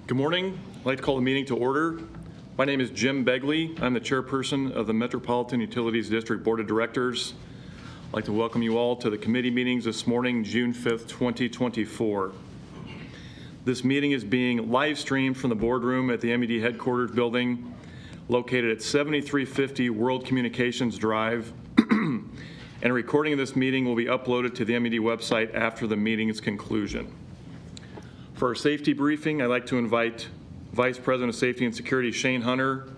Good morning. I'd like to call the meeting to order. My name is Jim Begley. I'm the chairperson of the Metropolitan Utilities District Board of Directors. I'd like to welcome you all to the committee meetings this morning, June 5th, 2024. This meeting is being live streamed from the boardroom at the M.U.D headquarters building located at 7350 World Communications Drive. And a recording of this meeting will be uploaded to the M.U.D website after the meeting's conclusion. For our safety briefing, I'd like to invite Vice President of Safety and Security Shane Hunter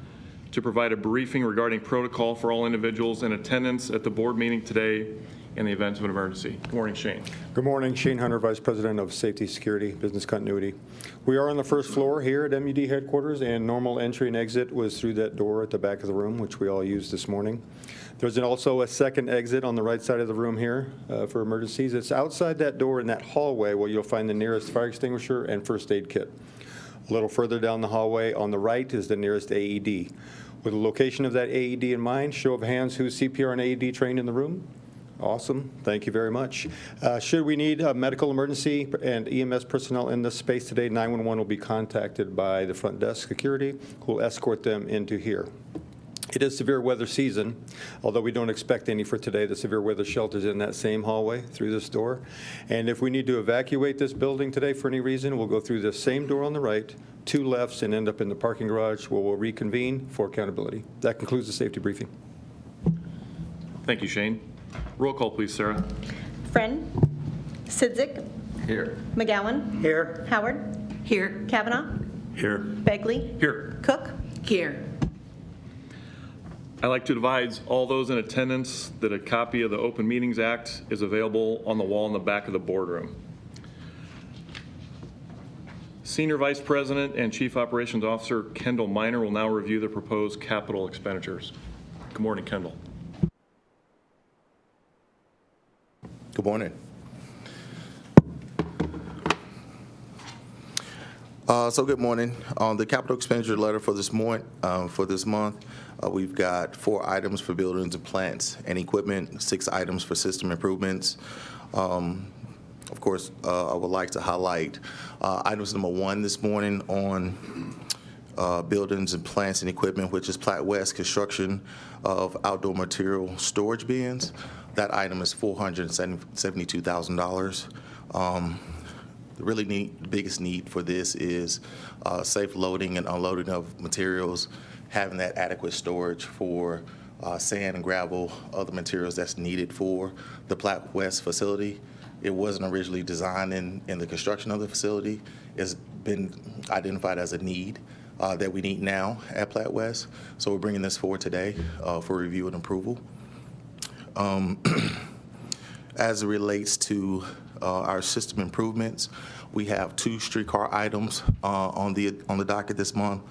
to provide a briefing regarding protocol for all individuals in attendance at the board meeting today in the event of an emergency. Good morning, Shane. Good morning. Shane Hunter, Vice President of Safety, Security, Business Continuity. We are on the first floor here at M.U.D headquarters, and normal entry and exit was through that door at the back of the room, which we all used this morning. There's also a second exit on the right side of the room here for emergencies. It's outside that door in that hallway where you'll find the nearest fire extinguisher and first aid kit. A little further down the hallway on the right is the nearest AED. With the location of that AED in mind, show of hands who's CPR and AED trained in the room. Awesome. Thank you very much. Should we need a medical emergency and EMS personnel in this space today, 911 will be contacted by the front desk security, who will escort them into here. It is severe weather season, although we don't expect any for today. The severe weather shelter's in that same hallway through this door. And if we need to evacuate this building today for any reason, we'll go through the same door on the right, two lefts, and end up in the parking garage where we'll reconvene for accountability. That concludes the safety briefing. Thank you, Shane. Roll call, please, Sarah. Friend. Sidzik. Here. McGowan. Here. Howard. Here. Kavanaugh. Here. Begley. Here. Cook. Here. I'd like to advise all those in attendance that a copy of the Open Meetings Act is available on the wall in the back of the boardroom. Senior Vice President and Chief Operations Officer Kendall Miner will now review the proposed capital expenditures. Good morning, Kendall. Good morning. Good morning. On the capital expenditure letter for this month, we've got 4 items for buildings and plants and equipment, 6 items for system improvements. Of course, I would like to highlight items number 1 this morning on buildings and plants and equipment, which is Platte West construction of outdoor material storage bins. That item is $472,000. The biggest need for this is safe loading and unloading of materials, having that adequate storage for sand and gravel, other materials that's needed for the Platte West facility. It wasn't originally designed in the construction of the facility. It's been identified as a need that we need now at Platte West. So we're bringing this forward today for review and approval. As it relates to our system improvements, we have 2 streetcar items on the docket this month.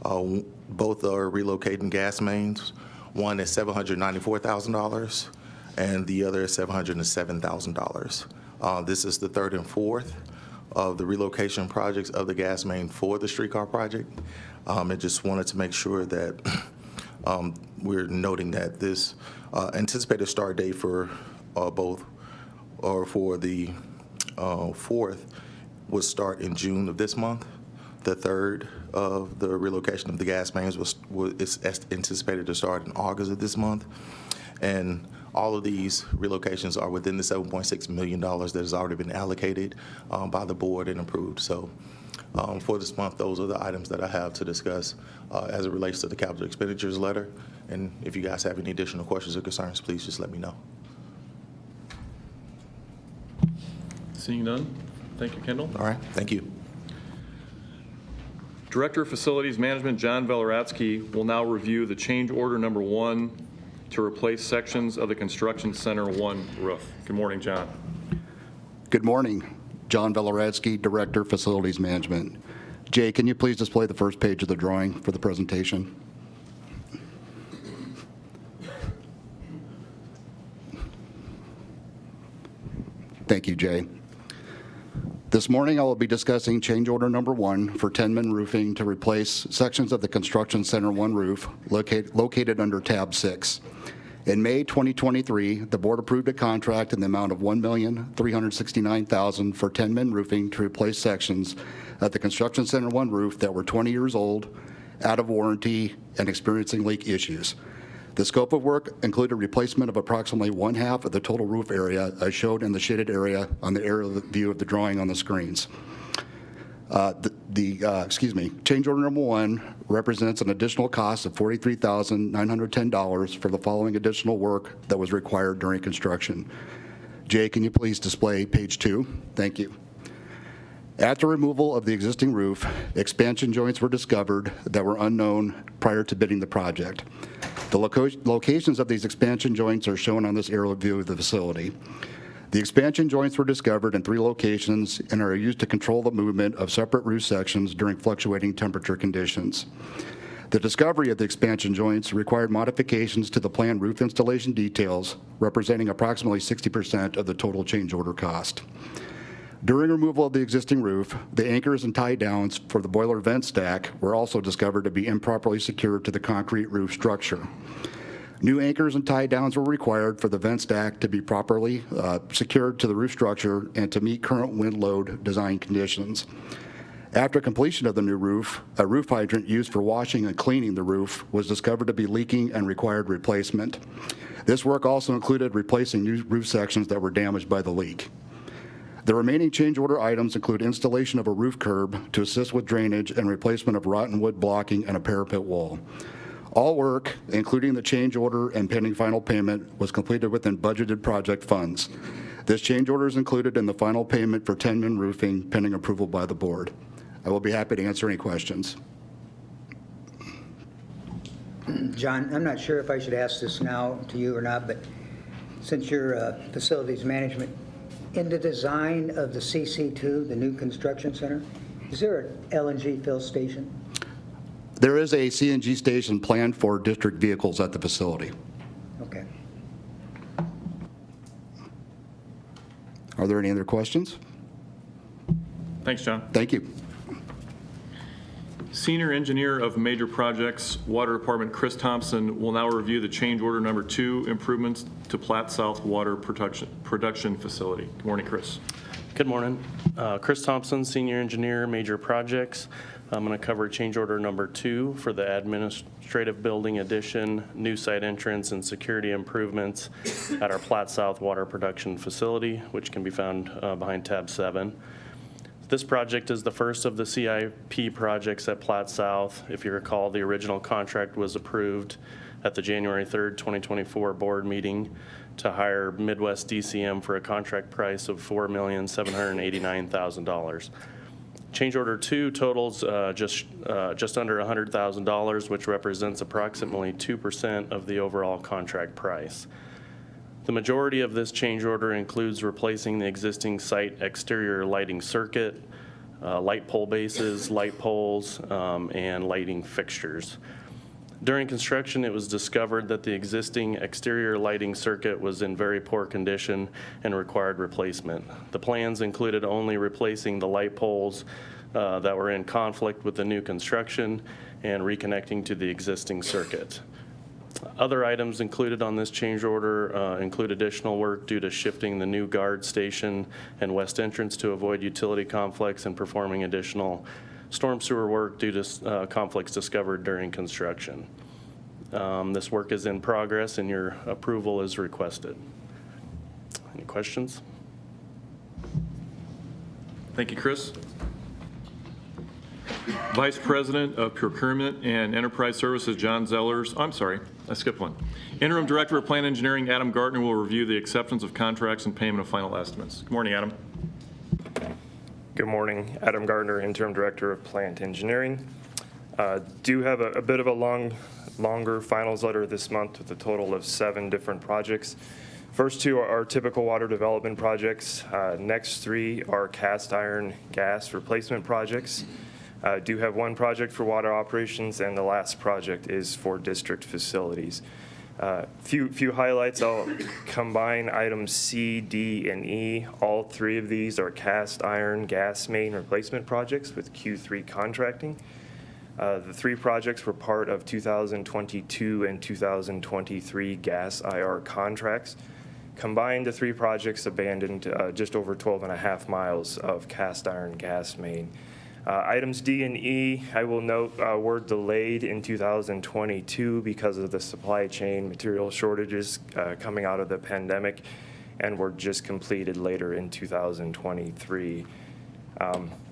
Both are relocating gas mains. One is $794,000, and the other is $707,000. This is the 3rd and 4th of the relocation projects of the gas main for the streetcar project. I just wanted to make sure that we're noting that this anticipated start date for both, or for the 4th, would start in June of this month. The 3rd of the relocation of the gas mains is anticipated to start in August of this month. And all of these relocations are within the $7.6 million that has already been allocated by the board and approved. So for this month, those are the items that I have to discuss as it relates to the capital expenditures letter. And if you guys have any additional questions or concerns, please just let me know. Seeing none, thank you, Kendall. All right, thank you. Director of Facilities Management John Veleratsky will now review the change order number 1 to replace sections of the Construction Center 1 roof. Good morning, John. Good morning. John Veleratsky, Director, Facilities Management. Jay, can you please display the first page of the drawing for the presentation? Thank you, Jay. This morning I will be discussing change order number 1 for Tenman Roofing to replace sections of the Construction Center 1 roof located under tab 6. In May 2023, the board approved a contract in the amount of $1,369,000 for 10-min roofing to replace sections at the Construction Center 1 roof that were 20 years old, out of warranty, and experiencing leak issues. The scope of work included replacement of approximately 1/2 of the total roof area, as shown in the shaded area on the aerial view of the drawing on the screens. Change order number 1 represents an additional cost of $43,910 for the following additional work that was required during construction. Jay, can you please display page 2? Thank you. After removal of the existing roof, expansion joints were discovered that were unknown prior to bidding the project. The locations of these expansion joints are shown on this aerial view of the facility. The expansion joints were discovered in 3 locations and are used to control the movement of separate roof sections during fluctuating temperature conditions. The discovery of the expansion joints required modifications to the planned roof installation details, representing approximately 60% of the total change order cost. During removal of the existing roof, the anchors and tie downs for the boiler vent stack were also discovered to be improperly secured to the concrete roof structure. New anchors and tie downs were required for the vent stack to be properly secured to the roof structure and to meet current wind load design conditions. After completion of the new roof, a roof hydrant used for washing and cleaning the roof was discovered to be leaking and required replacement. This work also included replacing new roof sections that were damaged by the leak. The remaining change order items include installation of a roof curb to assist with drainage and replacement of rotten wood blocking and a parapet wall. All work, including the change order and pending final payment, was completed within budgeted project funds. This change order is included in the final payment for 10-min roofing pending approval by the board. I will be happy to answer any questions. John, I'm not sure if I should ask this now to you or not, but since you're facilities management, in the design of the CC2, the new construction center, is there an LNG fill station? There is a CNG station planned for district vehicles at the facility. Okay. Are there any other questions? Thanks, John. Thank you. Senior Engineer of Major Projects, Water Department, Chris Thompson, will now review the change order number 2 improvements to Platte South Water Production Facility. Good morning, Chris. Good morning. Chris Thompson, Senior Engineer, Major Projects. I'm going to cover change order number 2 for the administrative building addition, new site entrance, and security improvements at our Platte South Water Production Facility, which can be found behind tab 7. This project is the first of the CIP projects at Platte South. If you recall, the original contract was approved at the January 3rd, 2024 board meeting to hire Midwest DCM for a contract price of $4,789,000. Change order 2 totals just under $100,000, which represents approximately 2% of the overall contract price. The majority of this change order includes replacing the existing site exterior lighting circuit, light pole bases, light poles, and lighting fixtures. During construction, it was discovered that the existing exterior lighting circuit was in very poor condition and required replacement. The plans included only replacing the light poles that were in conflict with the new construction and reconnecting to the existing circuit. Other items included on this change order include additional work due to shifting the new guard station and west entrance to avoid utility conflicts and performing additional storm sewer work due to conflicts discovered during construction. This work is in progress and your approval is requested. Any questions? Thank you, Chris. Vice President of Procurement and Enterprise Services, John Zellers. I'm sorry, I skipped one. Interim Director of Plant Engineering, Adam Gartner, will review the acceptance of contracts and payment of final estimates. Good morning, Adam. Good morning. Adam Gardner, Interim Director of Plant Engineering. Do have a bit of a longer finals letter this month with a total of 7 different projects. First 2 are typical water development projects. Next 3 are cast iron gas replacement projects. Do have 1 project for water operations, and the last project is for district facilities. Few highlights. I'll combine items C, D, and E. All 3 of these are cast iron gas main replacement projects with Q3 contracting. The three projects were part of 2022 and 2023 gas IR contracts. Combined, the three projects abandoned just over 12.5 miles of cast iron gas main. Items D and E, I will note, were delayed in 2022 because of the supply chain material shortages coming out of the pandemic, and were just completed later in 2023.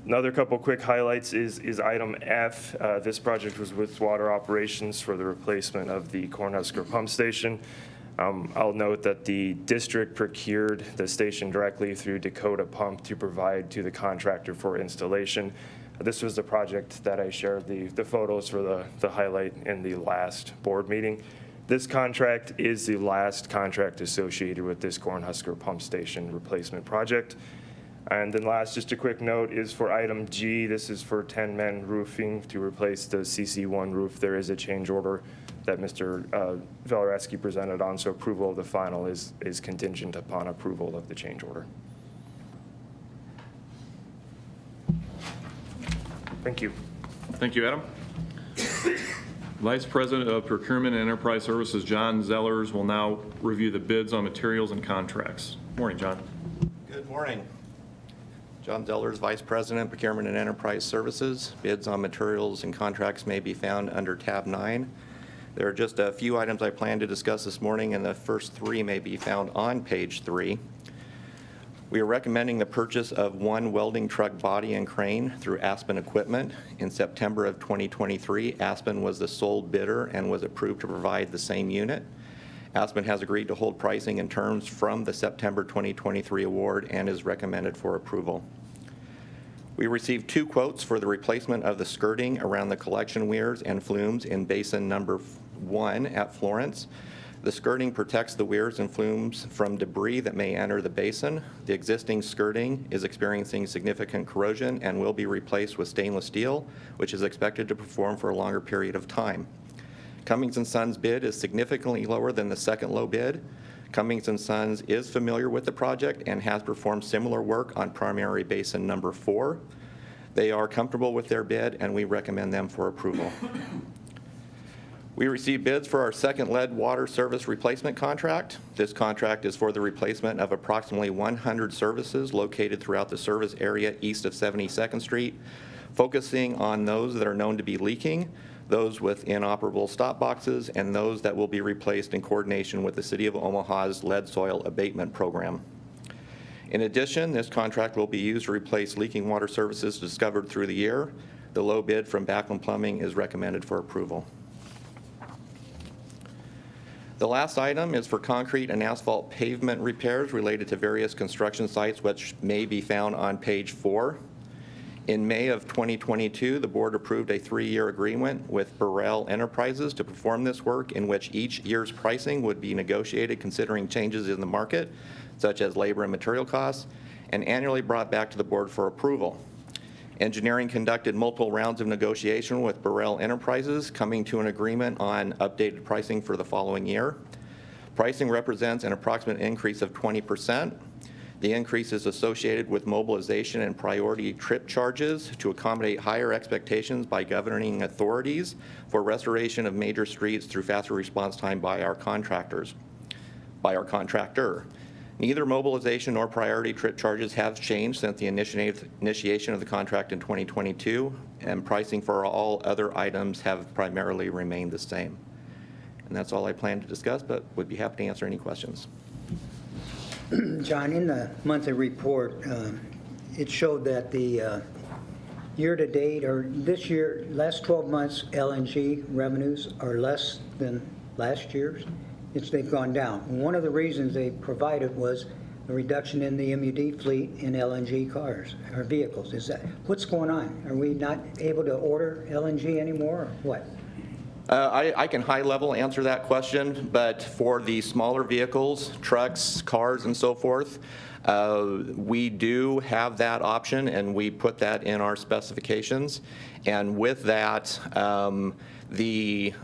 Another couple quick highlights is item F. This project was with Water Operations for the replacement of the Cornhusker pump station. I'll note that the district procured the station directly through Dakota Pump to provide to the contractor for installation. This was the project that I shared the photos for the highlight in the last board meeting. This contract is the last contract associated with this Cornhusker pump station replacement project. And then last, just a quick note, is for item G. This is for 10 Men Roofing to replace the CC1 roof. There is a change order that Mr. Velereski presented on, so approval of the final is contingent upon approval of the change order. Thank you. Thank you, Adam. Vice President of Procurement and Enterprise Services, John Zellers, will now review the bids on materials and contracts. Morning, John. Good morning. John Zellers, Vice President, Procurement and Enterprise Services. Bids on materials and contracts may be found under tab 9. There are just a few items I plan to discuss this morning, and the first three may be found on page 3. We are recommending the purchase of one welding truck body and crane through Aspen Equipment. In September of 2023, Aspen was the sole bidder and was approved to provide the same unit. Aspen has agreed to hold pricing and terms from the September 2023 award and is recommended for approval. We received 2 quotes for the replacement of the skirting around the collection weirs and flumes in basin number 1 at Florence. The skirting protects the weirs and flumes from debris that may enter the basin. The existing skirting is experiencing significant corrosion and will be replaced with stainless steel, which is expected to perform for a longer period of time. Cummings & Sons bid is significantly lower than the second low bid. Cummings & Sons is familiar with the project and has performed similar work on primary basin number 4. They are comfortable with their bid, and we recommend them for approval. We received bids for our second lead water service replacement contract. This contract is for the replacement of approximately 100 services located throughout the service area east of 72nd Street, focusing on those that are known to be leaking, those with inoperable stop boxes, and those that will be replaced in coordination with the City of Omaha's lead soil abatement program. In addition, this contract will be used to replace leaking water services discovered through the year. The low bid from Backlund Plumbing is recommended for approval. The last item is for concrete and asphalt pavement repairs related to various construction sites, which may be found on page 4. In May of 2022, the board approved a 3-year agreement with Burrell Enterprises to perform this work, in which each year's pricing would be negotiated considering changes in the market, such as labor and material costs, and annually brought back to the board for approval. Engineering conducted multiple rounds of negotiation with Burrell Enterprises, coming to an agreement on updated pricing for the following year. Pricing represents an approximate increase of 20%. The increase is associated with mobilization and priority trip charges to accommodate higher expectations by governing authorities for restoration of major streets through faster response time by our contractor. Neither mobilization nor priority trip charges have changed since the initiation of the contract in 2022, and pricing for all other items have primarily remained the same. And that's all I plan to discuss, but would be happy to answer any questions. John, in the monthly report, it showed that the year-to-date, or this year, last 12 months, LNG revenues are less than last year's. They've gone down. One of the reasons they provided was a reduction in the M.U.D fleet in LNG cars or vehicles. Is that what's going on? Are we not able to order LNG anymore, or what? I can high-level answer that question, but for the smaller vehicles, trucks, cars, and so forth, we do have that option, and we put that in our specifications. And with that, the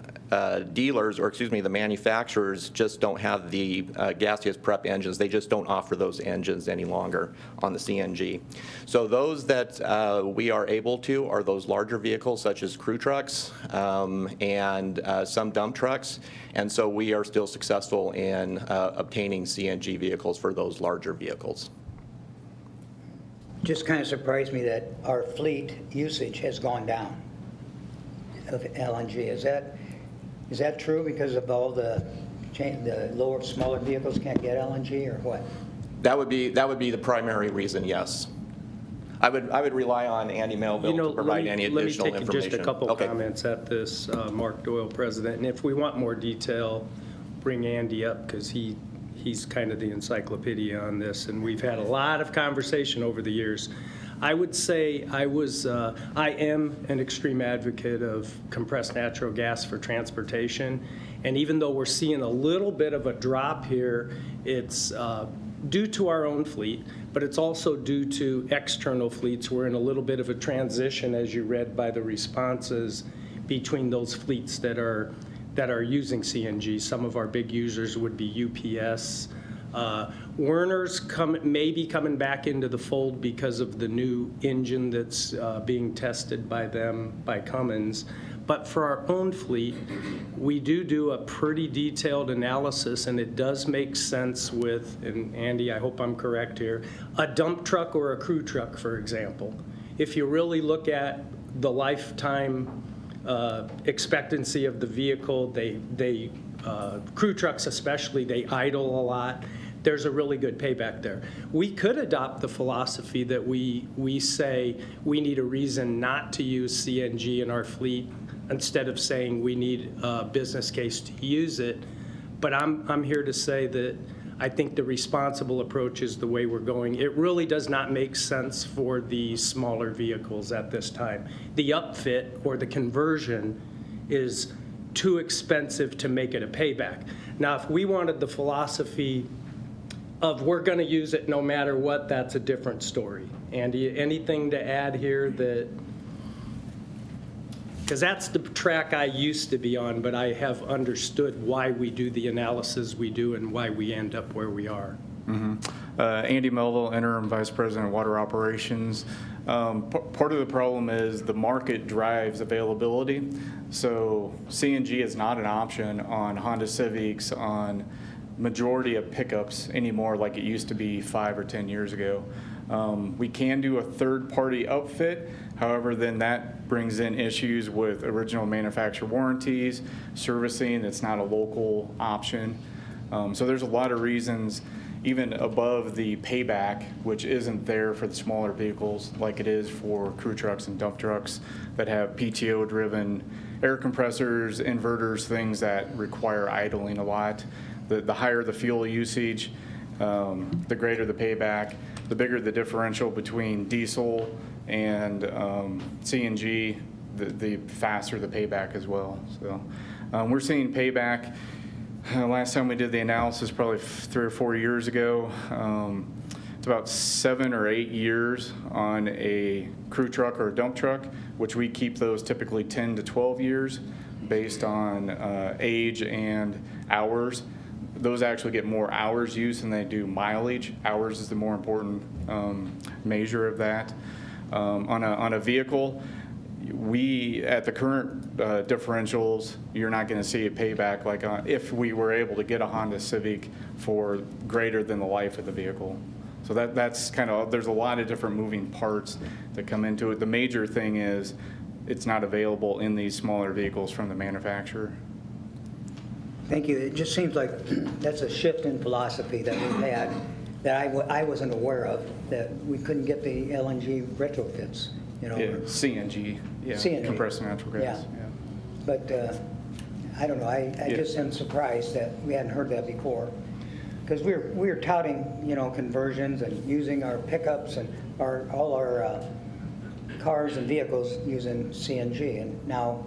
dealers, or excuse me, the manufacturers just don't have the gaseous prep engines. They just don't offer those engines any longer on the CNG. So those that we are able to are those larger vehicles such as crew trucks and some dump trucks. And so we are still successful in obtaining CNG vehicles for those larger vehicles. Just kind of surprised me that our fleet usage has gone down of LNG. Is that true because of all the lower, smaller vehicles can't get LNG, or what? That would be the primary reason, yes. I would rely on Andy Melville to provide any additional information. Let me take just a couple Okay. comments at this, Mark Doyle, President. And if we want more detail, bring Andy up, because he's kind of the encyclopedia on this, and we've had a lot of conversation over the years. I would say I am an extreme advocate of compressed natural gas for transportation, and even though we're seeing a little bit of a drop here, it's due to our own fleet, but it's also due to external fleets. We're in a little bit of a transition, as you read by the responses, between those fleets that are using CNG. Some of our big users would be UPS. Werner's may be coming back into the fold because of the new engine that's being tested by them, by Cummins. But for our own fleet, we do a pretty detailed analysis, and it does make sense with, and Andy, I hope I'm correct here, a dump truck or a crew truck, for example. If you really look at the lifetime expectancy of the vehicle, crew trucks especially, they idle a lot. There's a really good payback there. We could adopt the philosophy that we say we need a reason not to use CNG in our fleet instead of saying we need a business case to use it. But I'm here to say that I think the responsible approach is the way we're going. It really does not make sense for the smaller vehicles at this time. The upfit or the conversion is too expensive to make it a payback. Now, if we wanted the philosophy of we're going to use it no matter what, that's a different story. Andy, anything to add here? Because that's the track I used to be on, but I have understood why we do the analysis we do and why we end up where we are. Andy Melville, Interim Vice President of Water Operations. Part of the problem is the market drives availability. So CNG is not an option on Honda Civics, on majority of pickups anymore like it used to be 5 or 10 years ago. We can do a third-party outfit. However, then that brings in issues with original manufacturer warranties, servicing. It's not a local option. So there's a lot of reasons, even above the payback, which isn't there for the smaller vehicles like it is for crew trucks and dump trucks that have PTO-driven air compressors, inverters, things that require idling a lot. The higher the fuel usage, the greater the payback, the bigger the differential between diesel and CNG, the faster the payback as well. So we're seeing payback. Last time we did the analysis, probably 3 or 4 years ago, it's about 7 or 8 years on a crew truck or a dump truck, which we keep those typically 10 to 12 years based on age and hours. Those actually get more hours used than they do mileage. Hours is the more important measure of that. On a vehicle, we, at the current differentials, you're not going to see a payback like if we were able to get a Honda Civic for greater than the life of the vehicle. So that's kind of, there's a lot of different moving parts that come into it. The major thing is it's not available in these smaller vehicles from the manufacturer. Thank you. It just seems like that's a shift in philosophy that we've had that I wasn't aware of, that we couldn't get the LNG retrofits, you know. Yeah, CNG, yeah, CNG. Compressed natural gas. Yeah. But I don't know, I just am surprised that we hadn't heard that before. Because we're touting, you know, conversions and using our pickups and all our cars and vehicles using CNG, and now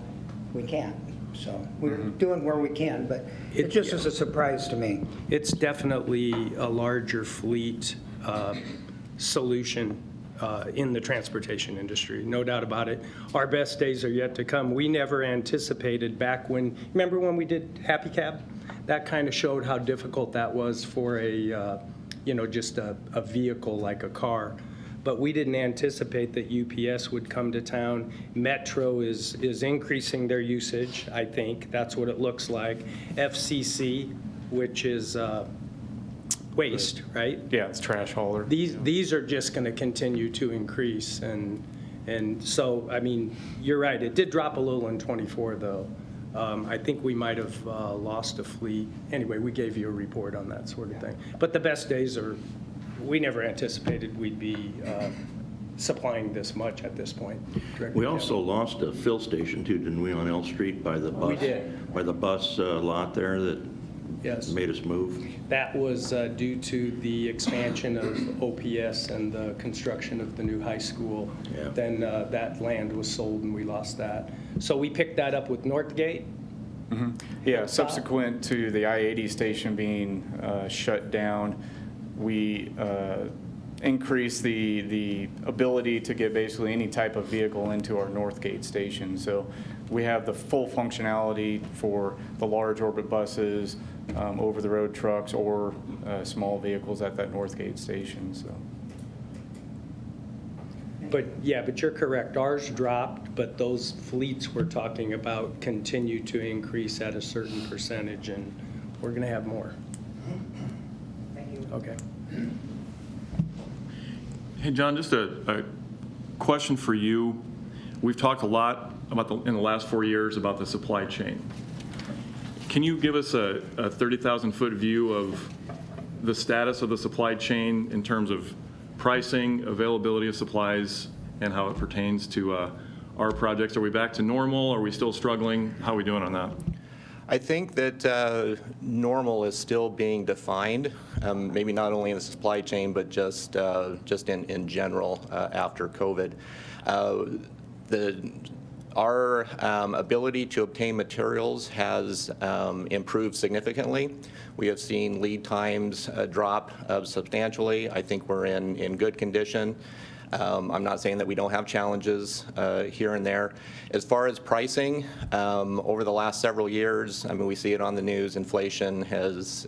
we can't. So we're doing where we can, but it just is a surprise to me. It's definitely a larger fleet solution in the transportation industry, no doubt about it. Our best days are yet to come. We never anticipated back when, remember when we did Happy Cab? That kind of showed how difficult that was for a, just a vehicle like a car. But we didn't anticipate that UPS would come to town. Metro is increasing their usage, I think. That's what it looks like. FCC, which is waste, right? Yeah, it's trash hauler. These are just going to continue to increase. And so, I mean, you're right. It did drop a little in '24, though. I think we might have lost a fleet. Anyway, we gave you a report on that sort of thing. But the best days are, we never anticipated we'd be supplying this much at this point. We also lost a fill station too, didn't we, on L Street by the bus? We did. By the bus lot there that Yes. made us move? That was due to the expansion of OPS and the construction of the new high school. Yeah. Then that land was sold and we lost that. So we picked that up with Northgate. Yeah, subsequent to the I-80 station being shut down, we increased the ability to get basically any type of vehicle into our Northgate station. So we have the full functionality for the large orbit buses, over-the-road trucks, or small vehicles at that Northgate station. So. But you're correct. Ours dropped, but those fleets we're talking about continue to increase at a certain percentage, and we're going to have more. Thank you. Okay. Hey, John, just a question for you. We've talked a lot about in the last 4 years about the supply chain. Can you give us a 30,000-foot view of the status of the supply chain in terms of pricing, availability of supplies, and how it pertains to our projects? Are we back to normal? Are we still struggling? How are we doing on that? I think that normal is still being defined, maybe not only in the supply chain, but just in general after COVID. Our ability to obtain materials has improved significantly. We have seen lead times drop substantially. I think we're in good condition. I'm not saying that we don't have challenges here and there. As far as pricing, over the last several years, I mean, we see it on the news, inflation has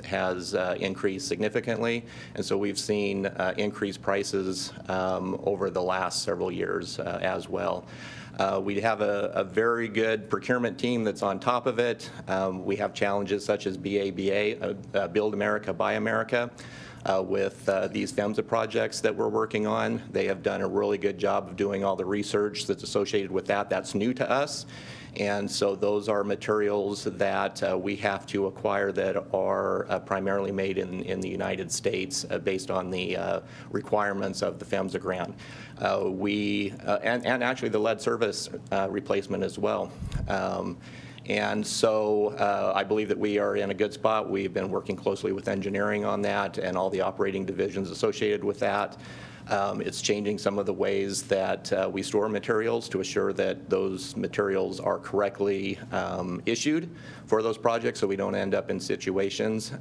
increased significantly, and so we've seen increased prices over the last several years as well. We have a very good procurement team that's on top of it. We have challenges such as BABA, Build America, Buy America, with these PHMSA projects that we're working on. They have done a really good job of doing all the research that's associated with that. That's new to us. And so those are materials that we have to acquire that are primarily made in the United States based on the requirements of the PHMSA grant. And actually the lead service replacement as well. And so I believe that we are in a good spot. We've been working closely with engineering on that and all the operating divisions associated with that. It's changing some of the ways that we store materials to assure that those materials are correctly issued for those projects so we don't end up in situations.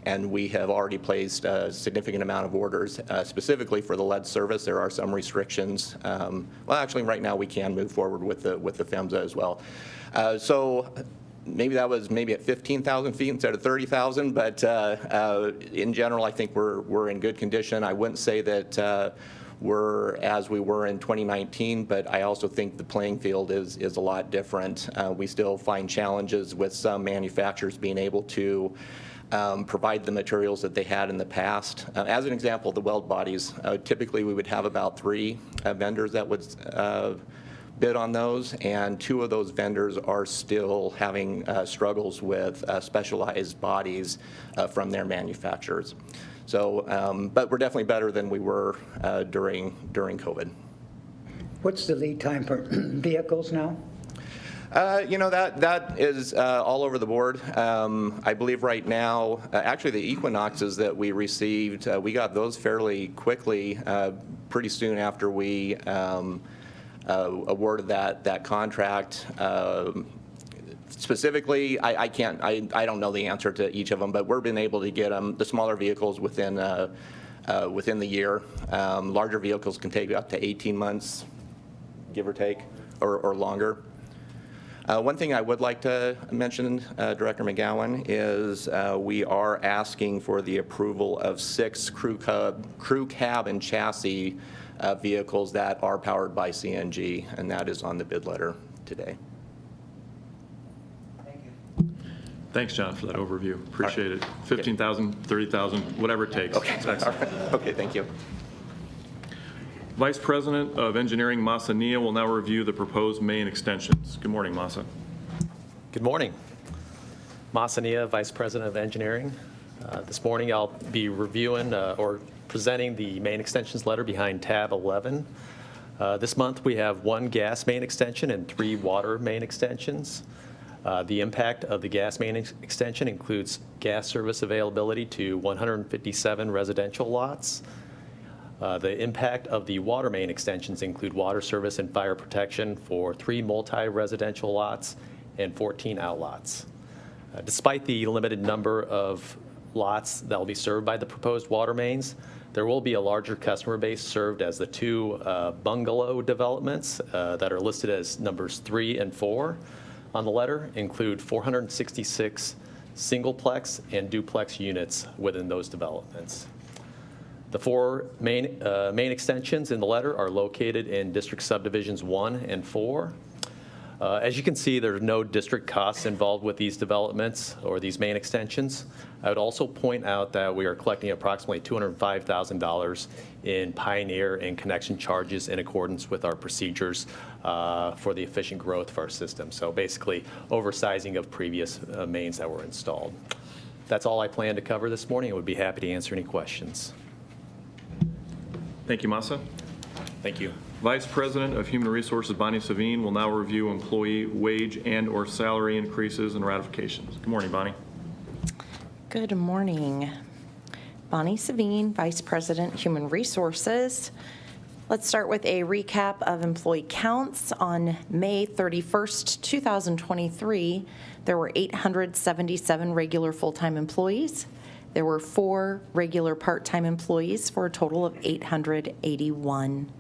And we have already placed a significant amount of orders specifically for the lead service. There are some restrictions. Well, actually, right now we can move forward with the PHMSA as well. So maybe that was at 15,000 feet instead of 30,000, but in general, I think we're in good condition. I wouldn't say that we're as we were in 2019, but I also think the playing field is a lot different. We still find challenges with some manufacturers being able to provide the materials that they had in the past. As an example, the weld bodies, typically we would have about 3 vendors that would bid on those, and 2 of those vendors are still having struggles with specialized bodies from their manufacturers. So, but we're definitely better than we were during COVID. What's the lead time for vehicles now? You know, that is all over the board. I believe right now, actually the Equinoxes that we received, we got those fairly quickly, pretty soon after we awarded that contract. Specifically, I don't know the answer to each of them, but we've been able to get them, the smaller vehicles, within within the year. Larger vehicles can take up to 18 months, give or take, or longer. One thing I would like to mention, Director McGowan, is we are asking for the approval of 6 crew cab and chassis vehicles that are powered by CNG, and that is on the bid letter today. Thanks, John, for that overview. Appreciate it. 15,000, 30,000, whatever it takes. Okay, It's excellent. Okay, thank you. Vice President of Engineering, Masa Nia, will now review the proposed main extensions. Good morning, Masa. Good morning. Masa Nia, Vice President of Engineering. This morning I'll be reviewing or presenting the main extensions letter behind tab 11. This month we have 1 gas main extension and 3 water main extensions. The impact of the gas main extension includes gas service availability to 157 residential lots. The impact of the water main extensions include water service and fire protection for 3 multi-residential lots and 14 outlots. Despite the limited number of lots that will be served by the proposed water mains, there will be a larger customer base served as the 2 bungalow developments that are listed as numbers 3 and 4 on the letter include 466 singleplex and duplex units within those developments. The 4 main extensions in the letter are located in District Subdivisions 1 and 4. As you can see, there are no district costs involved with these developments or these main extensions. I would also point out that we are collecting approximately $205,000 in pioneer and connection charges in accordance with our procedures for the efficient growth of our system. So basically, oversizing of previous mains that were installed. That's all I plan to cover this morning. I would be happy to answer any questions. Thank you, Masa. Thank you. Vice President of Human Resources, Bonnie Savine, will now review employee wage and/or salary increases and ratifications. Good morning, Bonnie. Good morning. Bonnie Savine, Vice President, Human Resources. Let's start with a recap of employee counts. On May 31st, 2023, there were 877 regular full-time employees. There were 4 regular part-time employees for a total of 881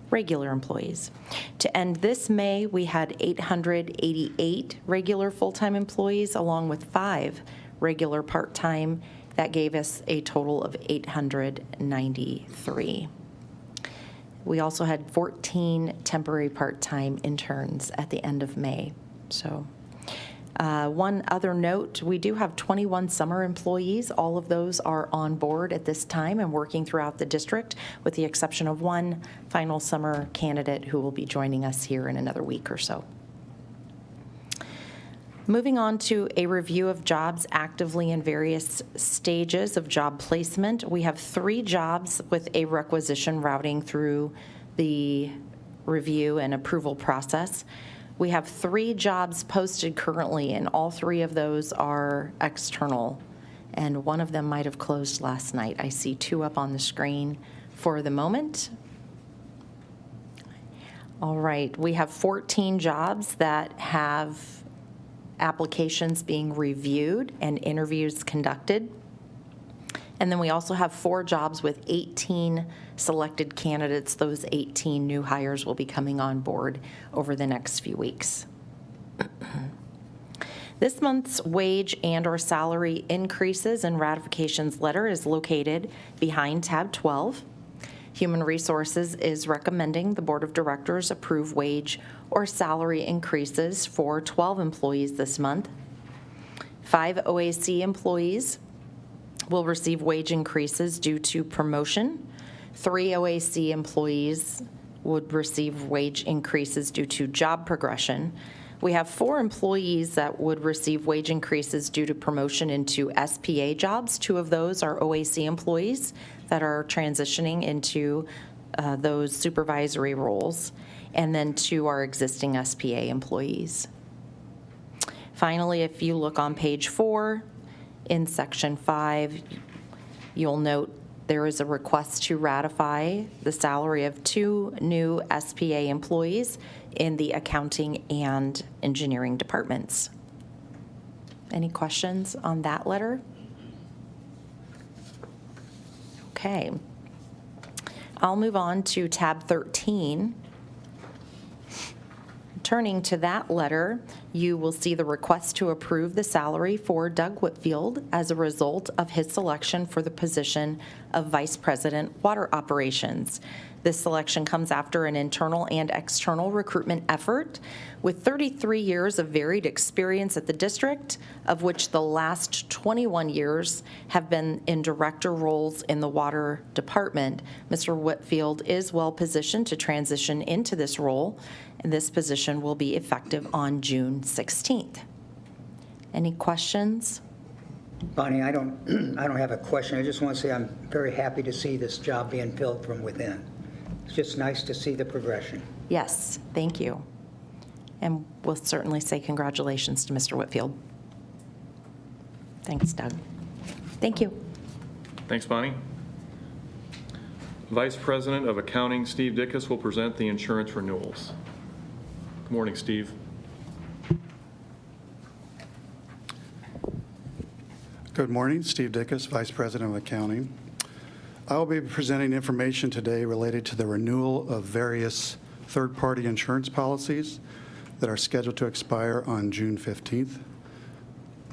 regular employees. To end this May, we had 888 regular full-time employees along with 5 regular part-time. That gave us a total of 893. We also had 14 temporary part-time interns at the end of May. So one other note, we do have 21 summer employees. All of those are on board at this time and working throughout the district, with the exception of 1 final summer candidate who will be joining us here in another week or so. Moving on to a review of jobs actively in various stages of job placement. We have 3 jobs with a requisition routing through the review and approval process. We have 3 jobs posted currently, and all 3 of those are external, and one of them might have closed last night. I see 2 up on the screen for the moment. All right, we have 14 jobs that have applications being reviewed and interviews conducted. And then we also have 4 jobs with 18 selected candidates. Those 18 new hires will be coming on board over the next few weeks. This month's wage and/or salary increases and ratifications letter is located behind tab 12. Human Resources is recommending the Board of Directors approve wage or salary increases for 12 employees this month. 5 OAC employees will receive wage increases due to promotion. 3 OAC employees would receive wage increases due to job progression. We have 4 employees that would receive wage increases due to promotion into SPA jobs. 2 of those are OAC employees that are transitioning into those supervisory roles, and then 2 are existing SPA employees. Finally, if you look on page 4, in section 5, you'll note there is a request to ratify the salary of 2 new SPA employees in the accounting and engineering departments. Any questions on that letter? Okay. I'll move on to tab 13. Turning to that letter, you will see the request to approve the salary for Doug Whitfield as a result of his selection for the position of Vice President, Water Operations. This selection comes after an internal and external recruitment effort. With 33 years of varied experience at the district, of which the last 21 years have been in director roles in the water department, Mr. Whitfield is well positioned to transition into this role, and this position will be effective on June 16th. Any questions? Bonnie, I don't have a question. I just want to say I'm very happy to see this job being filled from within. It's just nice to see the progression. Yes, thank you. And we'll certainly say congratulations to Mr. Whitfield. Thanks, Doug. Thank you. Thanks, Bonnie. Vice President of Accounting, Steve Dickus, will present the insurance renewals. Good morning, Steve. Good morning, Steve Dickus, Vice President of Accounting. I will be presenting information today related to the renewal of various third-party insurance policies that are scheduled to expire on June 15th.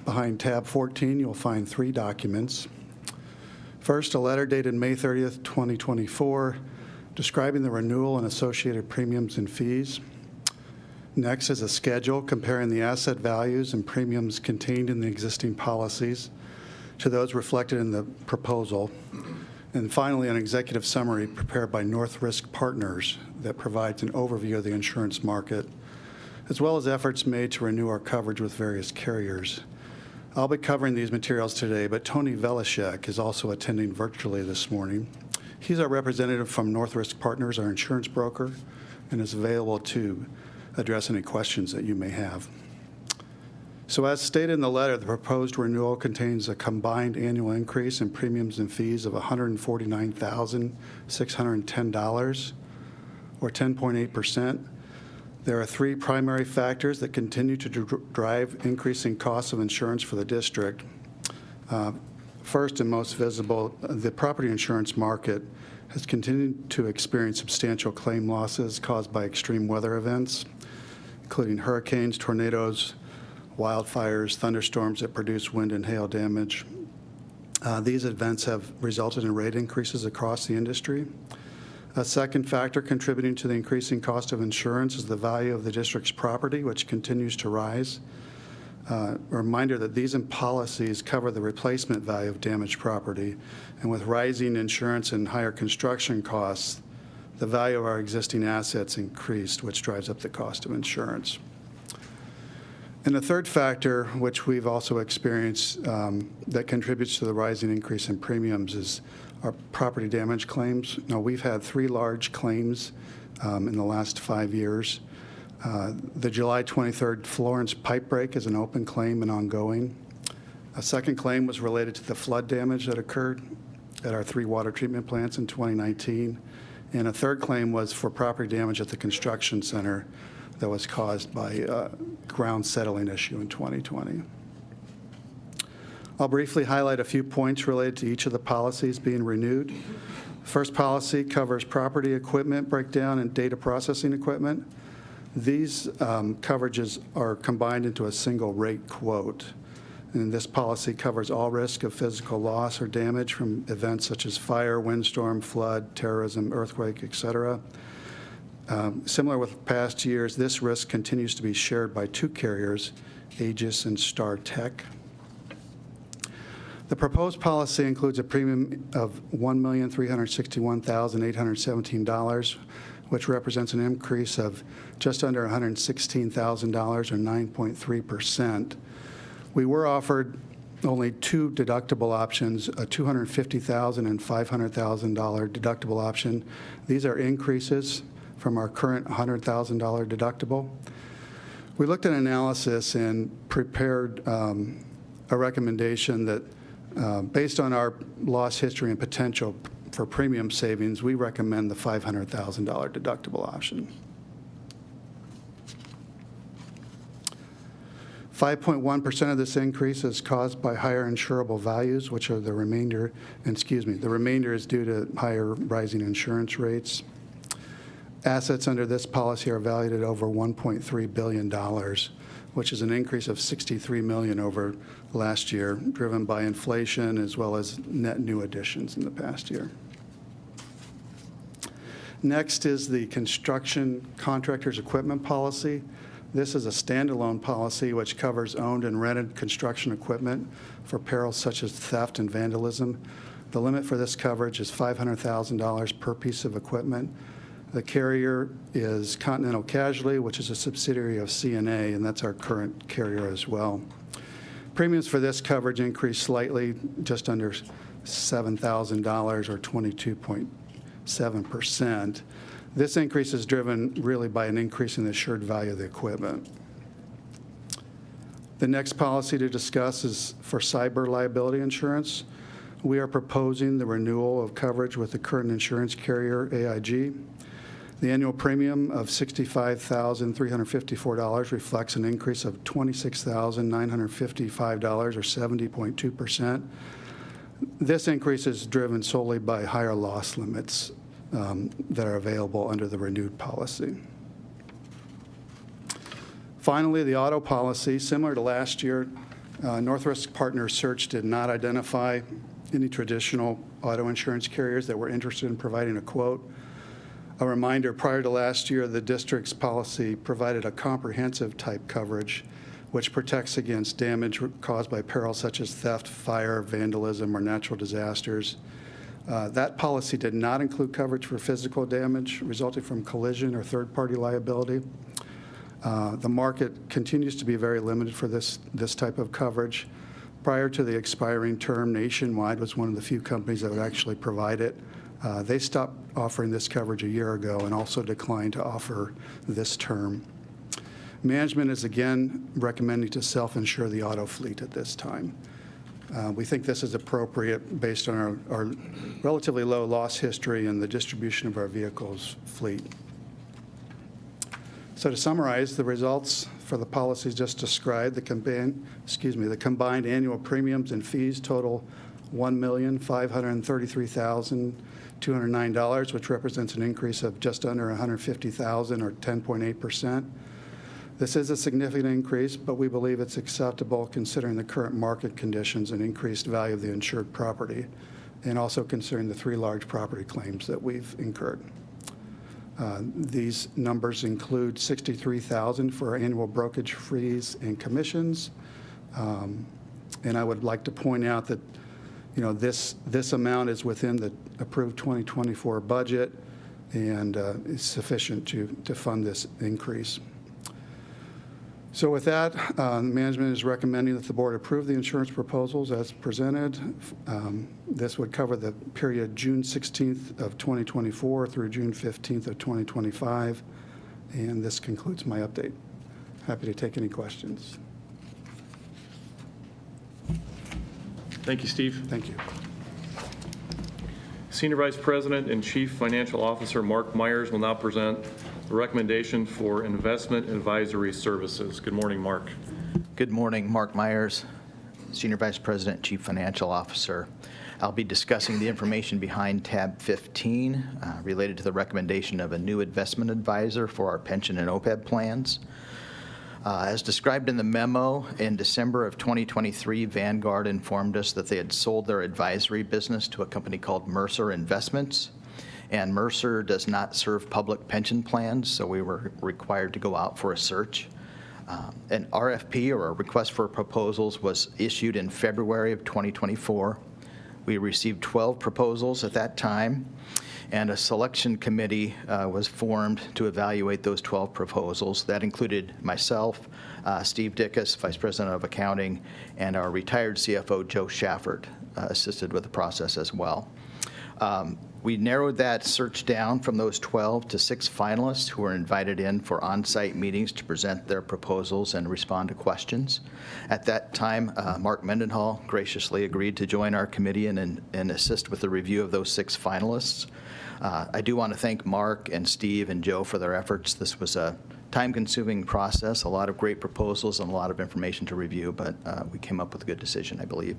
Behind tab 14, you'll find 3 documents. First, a letter dated May 30th, 2024, describing the renewal and associated premiums and fees. Next is a schedule comparing the asset values and premiums contained in the existing policies to those reflected in the proposal. And finally, an executive summary prepared by North Risk Partners that provides an overview of the insurance market, as well as efforts made to renew our coverage with various carriers. I'll be covering these materials today, but Tony Velishek is also attending virtually this morning. He's our representative from North Risk Partners, our insurance broker, and is available to address any questions that you may have. So as stated in the letter, the proposed renewal contains a combined annual increase in premiums and fees of $149,610, or 10.8%. There are 3 primary factors that continue to drive increasing costs of insurance for the district. First and most visible, the property insurance market has continued to experience substantial claim losses caused by extreme weather events, including hurricanes, tornadoes, wildfires, thunderstorms that produce wind and hail damage. These events have resulted in rate increases across the industry. A second factor contributing to the increasing cost of insurance is the value of the district's property, which continues to rise. A reminder that these policies cover the replacement value of damaged property, and with rising insurance and higher construction costs, the value of our existing assets increased, which drives up the cost of insurance. And the third factor, which we've also experienced that contributes to the rising increase in premiums, is our property damage claims. Now, we've had 3 large claims in the last 5 years. The July 23rd Florence pipe break is an open claim and ongoing. A second claim was related to the flood damage that occurred at our 3 water treatment plants in 2019. And a third claim was for property damage at the construction center that was caused by a ground settling issue in 2020. I'll briefly highlight a few points related to each of the policies being renewed. First policy covers property equipment breakdown and data processing equipment. These coverages are combined into a single rate quote. And this policy covers all risk of physical loss or damage from events such as fire, windstorm, flood, terrorism, earthquake, etc. Similar with past years, this risk continues to be shared by 2 carriers, Aegis and Star Tech. The proposed policy includes a premium of $1,361,817, which represents an increase of just under $116,000, or 9.3%. We were offered only 2 deductible options, a $250,000 and $500,000 deductible option. These are increases from our current $100,000 deductible. We looked at analysis and prepared a recommendation that based on our loss history and potential for premium savings, we recommend the $500,000 deductible option. 5.1% of this increase is caused by higher insurable values, which are the remainder, the remainder is due to higher rising insurance rates. Assets under this policy are valued at over $1.3 billion, which is an increase of $63 million over last year, driven by inflation as well as net new additions in the past year. Next is the construction contractors equipment policy. This is a standalone policy which covers owned and rented construction equipment for perils such as theft and vandalism. The limit for this coverage is $500,000 per piece of equipment. The carrier is Continental Casualty, which is a subsidiary of CNA, and that's our current carrier as well. Premiums for this coverage increased slightly, just under $7,000 or 22.7%. This increase is driven really by an increase in the assured value of the equipment. The next policy to discuss is for cyber liability insurance. We are proposing the renewal of coverage with the current insurance carrier, AIG. The annual premium of $65,354 reflects an increase of $26,955 or 70.2%. This increase is driven solely by higher loss limits that are available under the renewed policy. Finally, the auto policy, similar to last year, Northwest Partners Search did not identify any traditional auto insurance carriers that were interested in providing a quote. A reminder, prior to last year, the district's policy provided a comprehensive type coverage which protects against damage caused by perils such as theft, fire, vandalism, or natural disasters. That policy did not include coverage for physical damage resulting from collision or third-party liability. The market continues to be very limited for this type of coverage. Prior to the expiring term, Nationwide was one of the few companies that would actually provide it. They stopped offering this coverage a year ago and also declined to offer this term. Management is again recommending to self-insure the auto fleet at this time. We think this is appropriate based on our relatively low loss history and the distribution of our vehicles fleet. So to summarize, the results for the policies just described, the combined annual premiums and fees total $1,533,209, which represents an increase of just under $150,000 or 10.8%. This is a significant increase, but we believe it's acceptable considering the current market conditions and increased value of the insured property, and also considering the 3 large property claims that we've incurred. These numbers include $63,000 for annual brokerage fees and commissions. And I would like to point out that this amount is within the approved 2024 budget and is sufficient to fund this increase. So with that, management is recommending that the board approve the insurance proposals as presented. This would cover the period June 16th of 2024 through June 15th of 2025. And this concludes my update. Happy to take any questions. Thank you, Steve. Thank you. Senior Vice President and Chief Financial Officer Mark Myers will now present the recommendation for investment advisory services. Good morning, Mark. Good morning, Mark Myers, Senior Vice President, Chief Financial Officer. I'll be discussing the information behind tab 15 related to the recommendation of a new investment advisor for our pension and OPEB plans. As described in the memo, in December of 2023, Vanguard informed us that they had sold their advisory business to a company called Mercer Investments. And Mercer does not serve public pension plans, so we were required to go out for a search. An RFP, or a request for proposals, was issued in February of 2024. We received 12 proposals at that time, and a selection committee was formed to evaluate those 12 proposals. That included myself, Steve Dickus, Vice President of Accounting, and our retired CFO, Joe Schaffert, assisted with the process as well. We narrowed that search down from those 12 to 6 finalists who were invited in for on-site meetings to present their proposals and respond to questions. At that time, Mark Mendenhall graciously agreed to join our committee and assist with the review of those 6 finalists. I do want to thank Mark and Steve and Joe for their efforts. This was a time-consuming process, a lot of great proposals and a lot of information to review, but we came up with a good decision, I believe.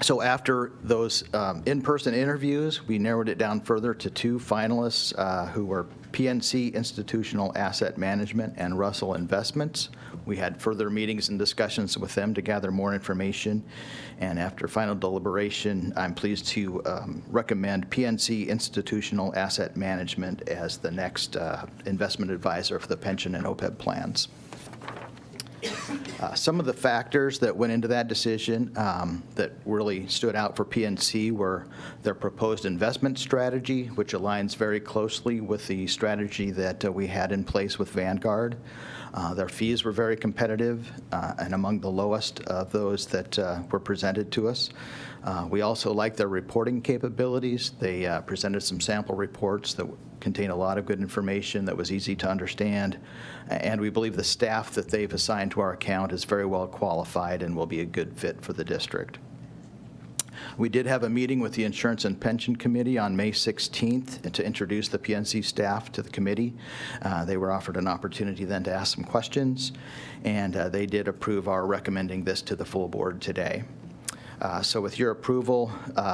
So after those in-person interviews, we narrowed it down further to 2 finalists who were PNC Institutional Asset Management and Russell Investments. We had further meetings and discussions with them to gather more information. And after final deliberation, I'm pleased to recommend PNC Institutional Asset Management as the next investment advisor for the pension and OPEB plans. Some of the factors that went into that decision that really stood out for PNC were their proposed investment strategy, which aligns very closely with the strategy that we had in place with Vanguard. Their fees were very competitive and among the lowest of those that were presented to us. We also like their reporting capabilities. They presented some sample reports that contain a lot of good information that was easy to understand, and we believe the staff that they've assigned to our account is very well qualified and will be a good fit for the district. We did have a meeting with the Insurance and Pension Committee on May 16th to introduce the PNC staff to the committee. They were offered an opportunity then to ask some questions, and they did approve our recommending this to the full board today. So with your approval,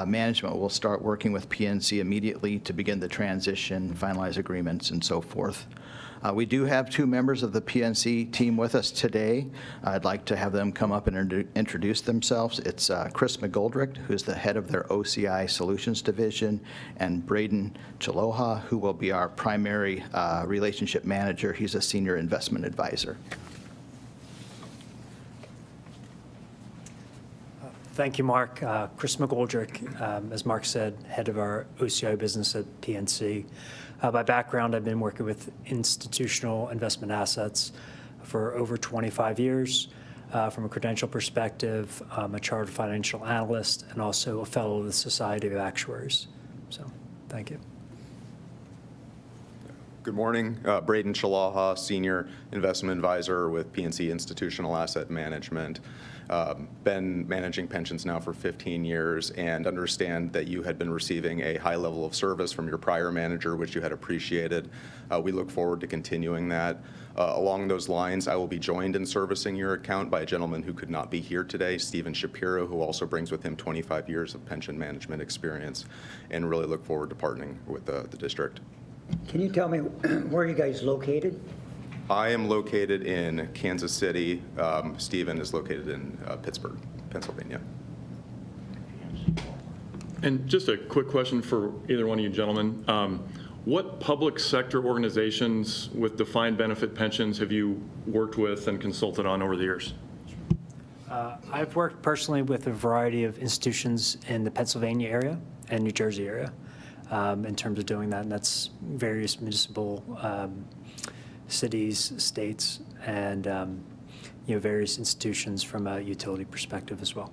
management will start working with PNC immediately to begin the transition, finalize agreements, and so forth. We do have 2 members of the PNC team with us today. I'd like to have them come up and introduce themselves. It's Chris McGoldrick, who's the head of their OCI Solutions Division, and Braden Chaloha, who will be our primary relationship manager. He's a senior investment advisor. Thank you, Mark. Chris McGoldrick, as Mark said, head of our OCI business at PNC. By background, I've been working with institutional investment assets for over 25 years. From a credential perspective, I'm a chartered financial analyst and also a fellow of the Society of Actuaries. So, thank you. Good morning. Braden Chalaha, Senior Investment Advisor with PNC Institutional Asset Management. Been managing pensions now for 15 years and understand that you had been receiving a high level of service from your prior manager, which you had appreciated. We look forward to continuing that. Along those lines, I will be joined in servicing your account by a gentleman who could not be here today, Stephen Shapiro, who also brings with him 25 years of pension management experience, and really look forward to partnering with the district. Can you tell me where are you guys located? I am located in Kansas City. Stephen is located in Pittsburgh, Pennsylvania. And just a quick question for either one of you gentlemen. What public sector organizations with defined benefit pensions have you worked with and consulted on over the years? I've worked personally with a variety of institutions in the Pennsylvania area and New Jersey area in terms of doing that, and that's various municipal cities, states, and various institutions from a utility perspective as well.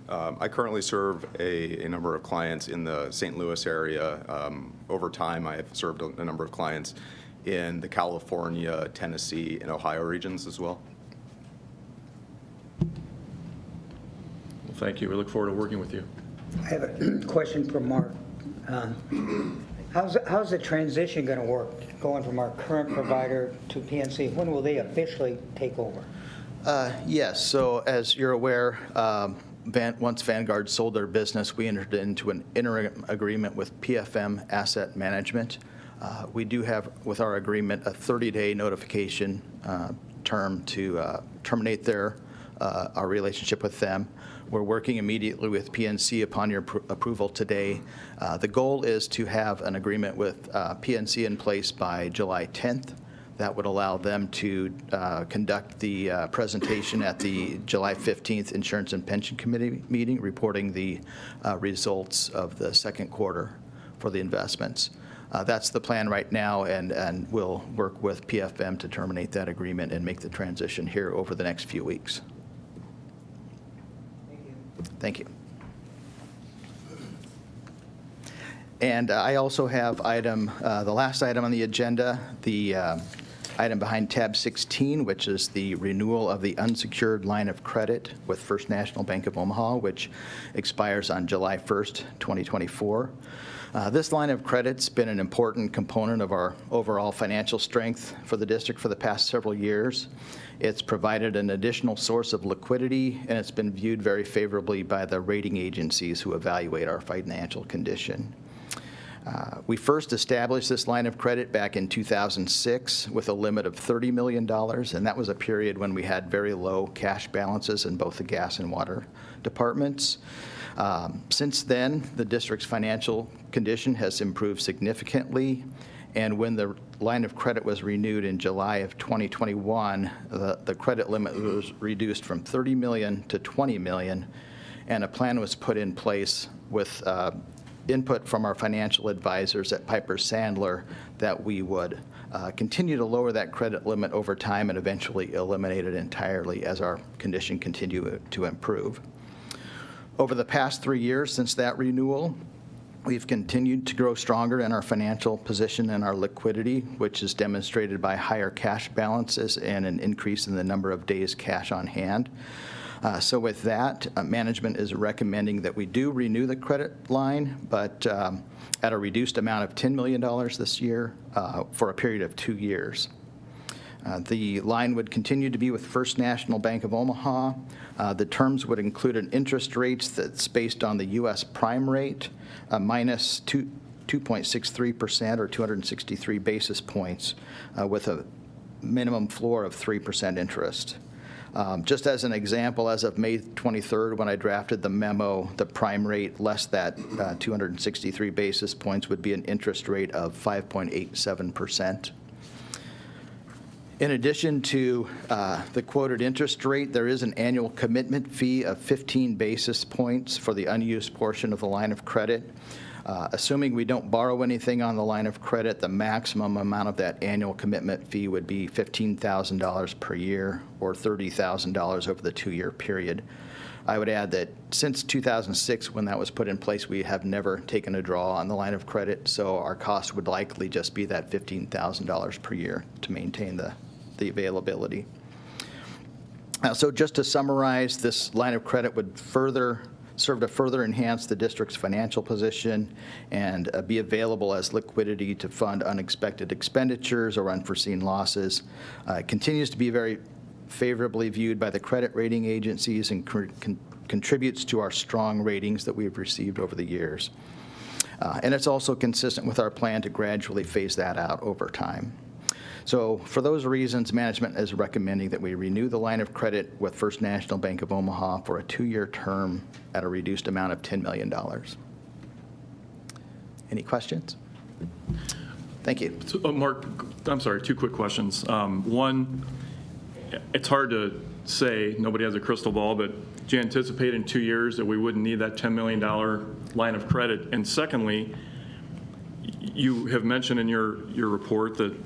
I currently serve a number of clients in the St. Louis area. Over time, I have served a number of clients in the California, Tennessee, and Ohio regions as well. Well, thank you. We look forward to working with you. I have a question for Mark. How's the transition going to work, going from our current provider to PNC? When will they officially take over? Yes, so as you're aware, once Vanguard sold their business, we entered into an interim agreement with PFM Asset Management. We do have, with our agreement, a 30-day notification term to terminate our relationship with them. We're working immediately with PNC upon your approval today. The goal is to have an agreement with PNC in place by July 10th. That would allow them to conduct the presentation at the July 15th Insurance and Pension Committee meeting, reporting the results of the second quarter for the investments. That's the plan right now, and we'll work with PFM to terminate that agreement and make the transition here over the next few weeks. Thank you. And I also have the last item on the agenda, the item behind tab 16, which is the renewal of the unsecured line of credit with First National Bank of Omaha, which expires on July 1st, 2024. This line of credit's been an important component of our overall financial strength for the district for the past several years. It's provided an additional source of liquidity, and it's been viewed very favorably by the rating agencies who evaluate our financial condition. We first established this line of credit back in 2006 with a limit of $30 million, and that was a period when we had very low cash balances in both the gas and water departments. Since then, the district's financial condition has improved significantly, and when the line of credit was renewed in July of 2021, the credit limit was reduced from $30 million to $20 million, and a plan was put in place with input from our financial advisors at Piper Sandler that we would continue to lower that credit limit over time and eventually eliminate it entirely as our condition continued to improve. Over the past 3 years since that renewal, we've continued to grow stronger in our financial position and our liquidity, which is demonstrated by higher cash balances and an increase in the number of days cash on hand. So with that, management is recommending that we do renew the credit line, but at a reduced amount of $10 million this year for a period of 2 years. The line would continue to be with First National Bank of Omaha. The terms would include an interest rate that's based on the U.S. prime rate minus 2.63% or 263 basis points with a minimum floor of 3% interest. Just as an example, as of May 23rd, when I drafted the memo, the prime rate less that 263 basis points would be an interest rate of 5.87%. In addition to the quoted interest rate, there is an annual commitment fee of 15 basis points for the unused portion of the line of credit. Assuming we don't borrow anything on the line of credit, the maximum amount of that annual commitment fee would be $15,000 per year or $30,000 over the 2-year period. I would add that since 2006, when that was put in place, we have never taken a draw on the line of credit, so our cost would likely just be that $15,000 per year to maintain the availability. So just to summarize, this line of credit would serve to further enhance the district's financial position and be available as liquidity to fund unexpected expenditures or unforeseen losses. It continues to be very favorably viewed by the credit rating agencies and contributes to our strong ratings that we've received over the years. And it's also consistent with our plan to gradually phase that out over time. So for those reasons, management is recommending that we renew the line of credit with First National Bank of Omaha for a 2-year term at a reduced amount of $10 million. Any questions? Thank you. So, Mark, I'm sorry, 2 quick questions. One, it's hard to say, nobody has a crystal ball, but do you anticipate in 2 years that we wouldn't need that $10 million line of credit? And secondly, you have mentioned in your report that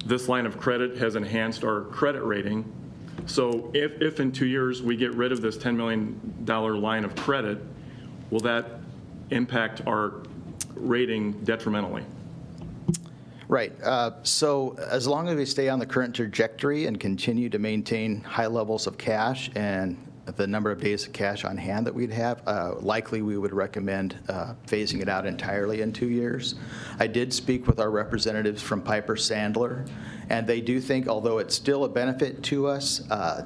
this line of credit has enhanced our credit rating. So if in 2 years we get rid of this $10 million line of credit, will that impact our rating detrimentally? Right. So as long as we stay on the current trajectory and continue to maintain high levels of cash and the number of days of cash on hand that we'd have, likely we would recommend phasing it out entirely in 2 years. I did speak with our representatives from Piper Sandler, and they do think, although it's still a benefit to us,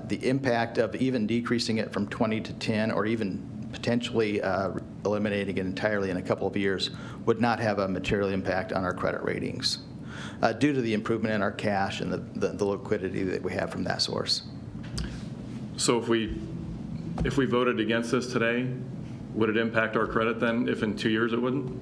the impact of even decreasing it from 20 to 10 or even potentially eliminating it entirely in a couple of years would not have a material impact on our credit ratings due to the improvement in our cash and the liquidity that we have from that source. So if we voted against this today, would it impact our credit then, if in 2 years it wouldn't?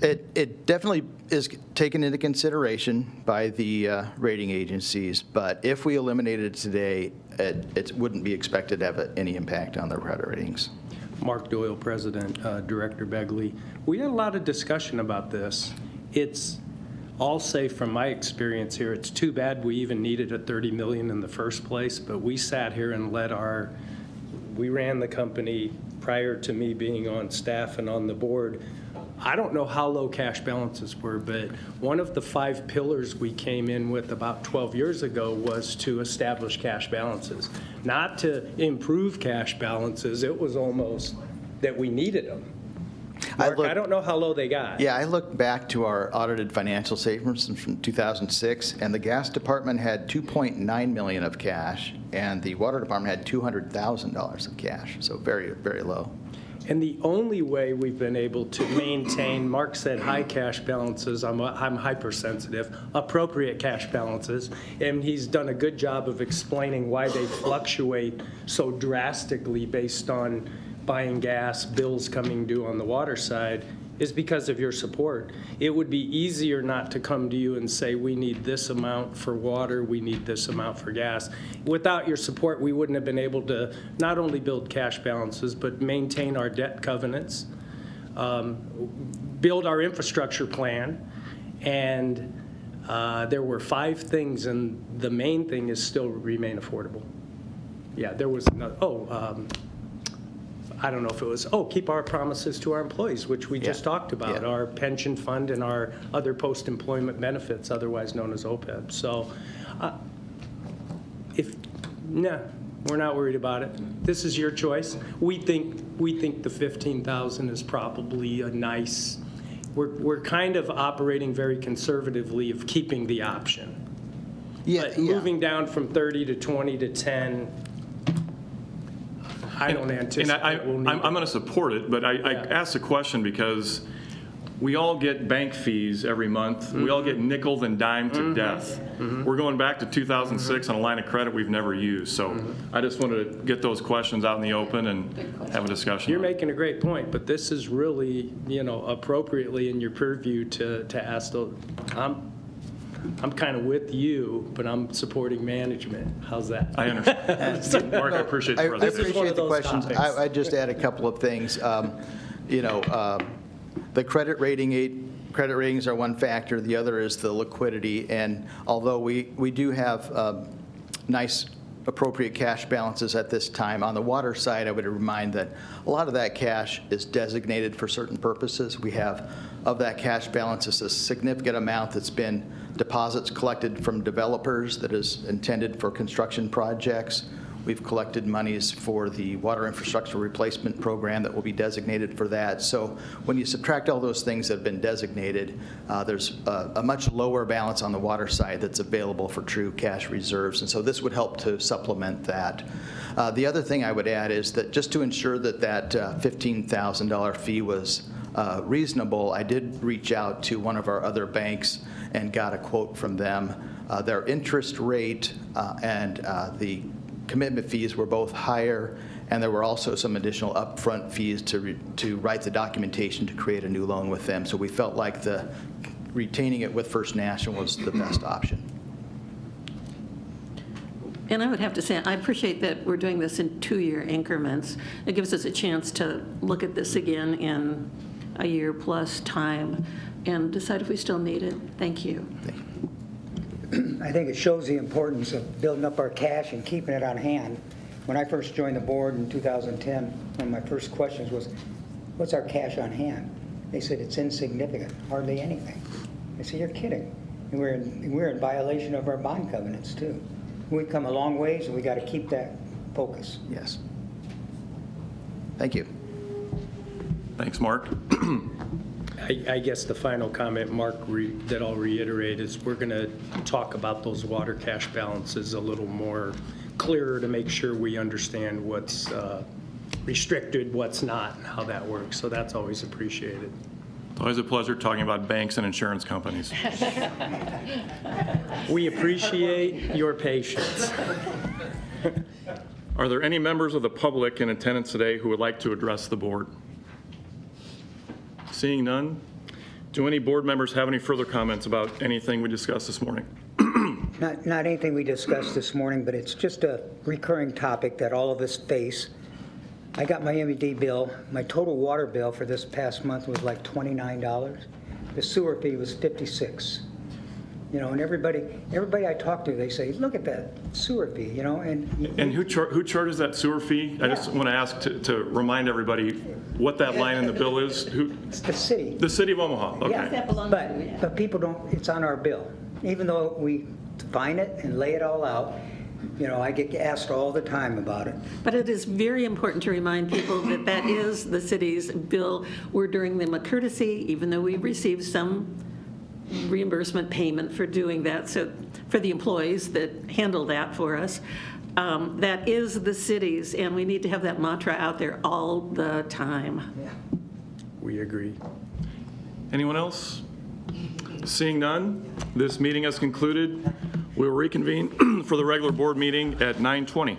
It definitely is taken into consideration by the rating agencies, but if we eliminated it today, it wouldn't be expected to have any impact on their credit ratings. Mark Doyle, President, Director Begley. We had a lot of discussion about this. I'll say from my experience here, it's too bad we even needed a $30 million in the first place, but we sat here and we ran the company prior to me being on staff and on the board. I don't know how low cash balances were, but one of the 5 pillars we came in with about 12 years ago was to establish cash balances. Not to improve cash balances, it was almost that we needed them. Mark, I don't know how low they got. Yeah, I looked back to our audited financial statements from 2006, and the gas department had $2.9 million of cash, and the water department had $200,000 of cash, so very, very low. And the only way we've been able to maintain, Mark said high cash balances, I'm hypersensitive, appropriate cash balances, and he's done a good job of explaining why they fluctuate so drastically based on buying gas, bills coming due on the water side, is because of your support. It would be easier not to come to you and say, we need this amount for water, we need this amount for gas. Without your support, we wouldn't have been able to not only build cash balances, but maintain our debt covenants, build our infrastructure plan, and there were 5 things, and the main thing is still remain affordable. Yeah, there was another, I don't know if it was, keep our promises to our employees, which we just talked about, our pension fund and our other post-employment benefits, otherwise known as OPEB. So we're not worried about it. This is your choice. We think the 15,000 is probably a nice, we're kind of operating very conservatively of keeping the option. But moving down from 30 to 20 to 10, I don't anticipate we'll need I'm going to support it, but I asked the question because we all get bank fees every month. We all get nickeled and dimed to death. We're going back to 2006 on a line of credit we've never used. So I just wanted to get those questions out in the open and have a discussion. You're making a great point, but this is really, appropriately in your purview to ask those. I'm kind of with you, but I'm supporting management. How's that? I understand. Mark, I appreciate the I presentation. appreciate the questions. I just add a couple of things. The credit ratings are one factor. The other is the liquidity. And although we do have nice appropriate cash balances at this time, on the water side, I would remind that a lot of that cash is designated for certain purposes. We have, of that cash balance, is a significant amount that's been deposits collected from developers that is intended for construction projects. We've collected monies for the water infrastructure replacement program that will be designated for that. So when you subtract all those things that have been designated, there's a much lower balance on the water side that's available for true cash reserves. And so this would help to supplement that. The other thing I would add is that just to ensure that that $15,000 fee was reasonable, I did reach out to one of our other banks and got a quote from them. Their interest rate and the commitment fees were both higher, and there were also some additional upfront fees to write the documentation to create a new loan with them. So we felt like retaining it with First National was the best option. And I would have to say, I appreciate that we're doing this in 2-year increments. It gives us a chance to look at this again in a year plus time and decide if we still need it. Thank you. I think it shows the importance of building up our cash and keeping it on hand. When I first joined the board in 2010, one of my first questions was, what's our cash on hand? They said, it's insignificant, hardly anything. I said, you're kidding. And we're in violation of our bond covenants, too. We've come a long ways, and we got to keep that focus. Yes. Thank you. Thanks, Mark. I guess the final comment, Mark, that I'll reiterate is we're going to talk about those water cash balances a little more clearer to make sure we understand what's restricted, what's not, and how that works. So that's always appreciated. It's always a pleasure talking about banks and insurance companies. We appreciate your patience. Are there any members of the public in attendance today who would like to address the board? Seeing none, do any board members have any further comments about anything we discussed this morning? Not anything we discussed this morning, but it's just a recurring topic that all of us face. I got my M.U.D bill. My total water bill for this past month was like $29. The sewer fee was $56. And everybody I talk to, they say, look at that sewer fee, And who charges that sewer fee? I just want to ask to remind everybody what that line in the bill is. It's the city. The city of Omaha, okay. Yeah, but people don't, it's on our bill. Even though we define it and lay it all out, I get asked all the time about it. But it is very important to remind people that that is the city's bill. We're doing them a courtesy, even though we received some reimbursement payment for doing that, so for the employees that handle that for us. That is the city's, and we need to have that mantra out there all the time. Yeah. We agree. Anyone else? Seeing none, this meeting has concluded. We'll reconvene for the regular board meeting at 9:20.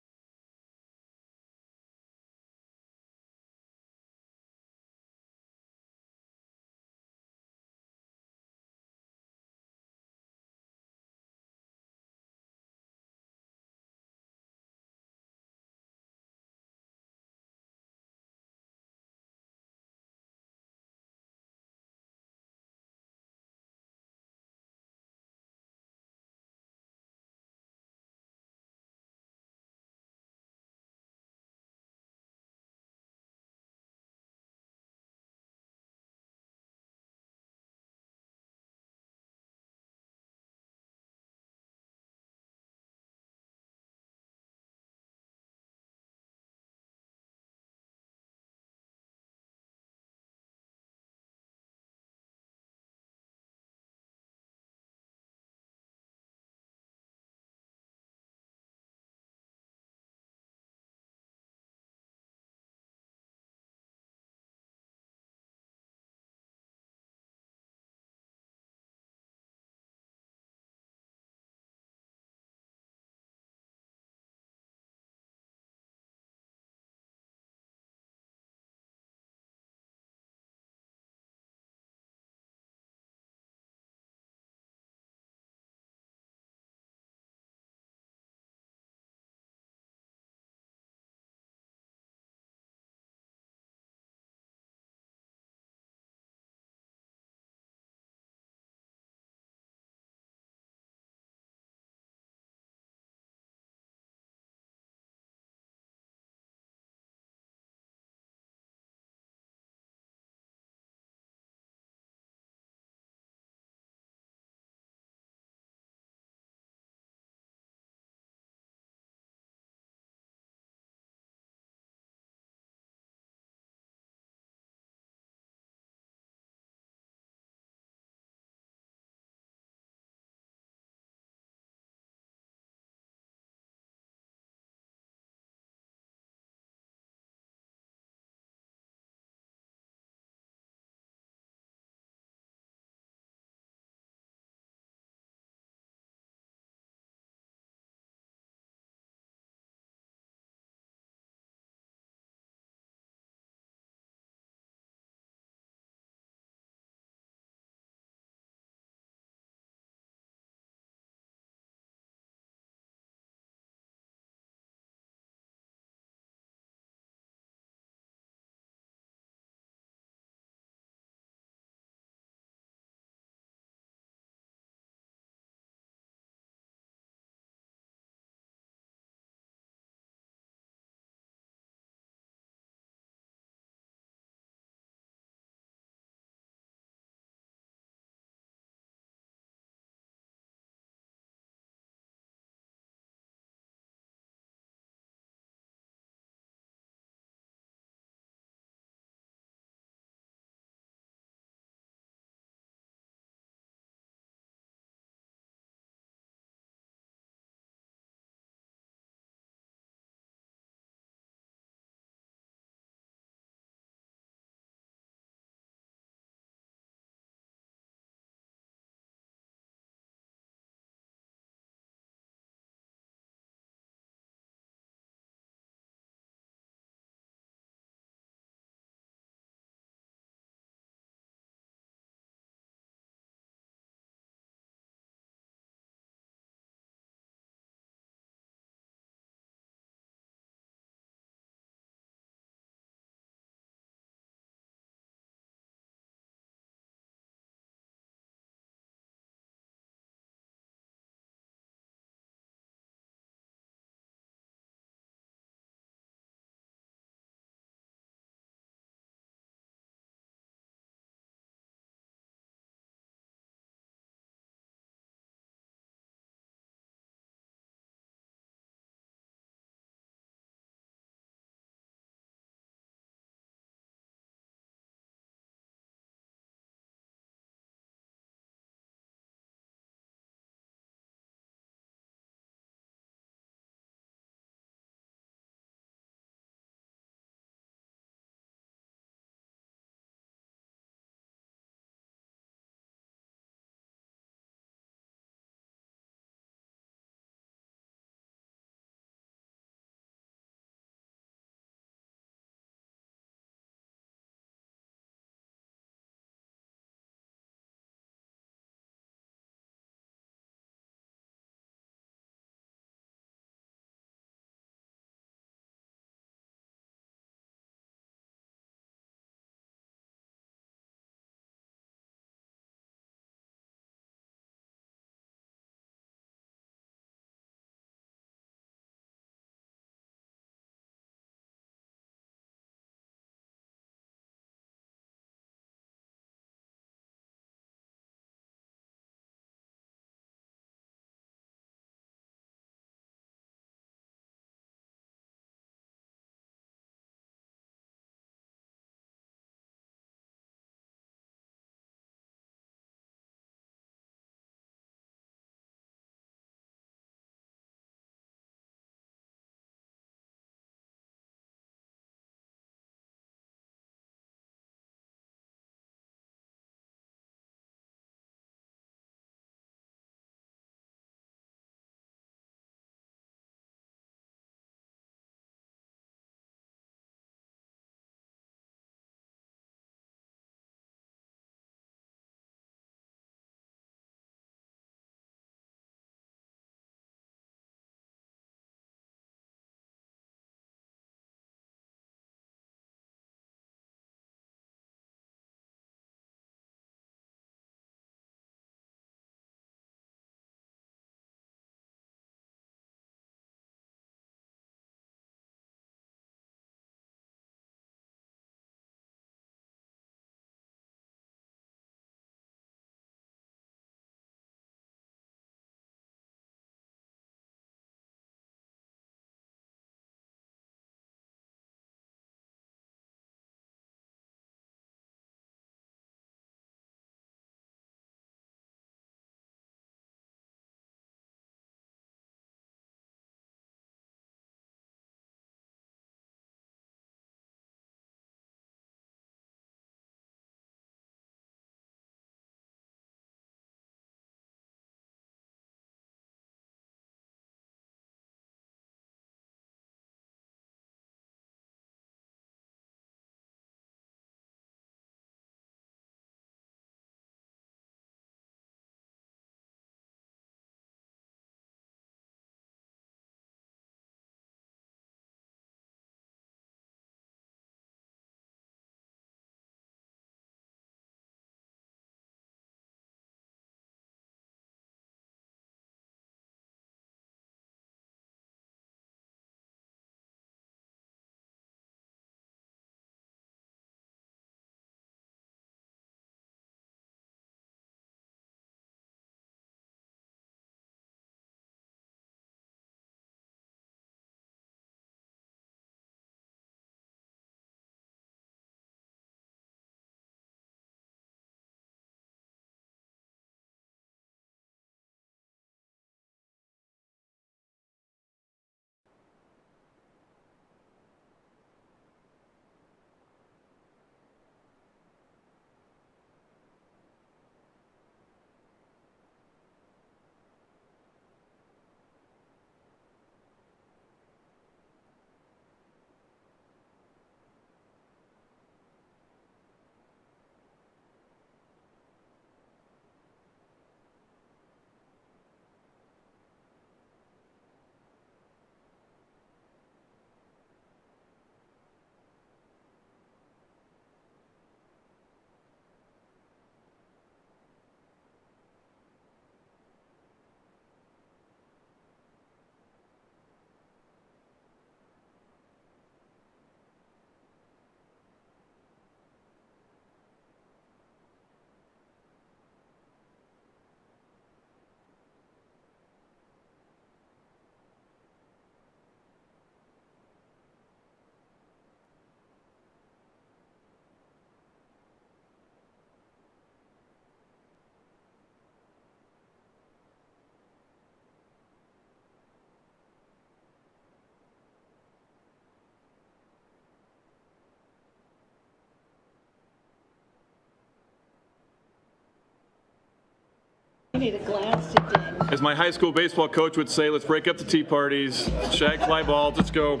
You need a glass to ding. As my high school baseball coach would say, let's break up the tea parties, shag fly balls, let's go.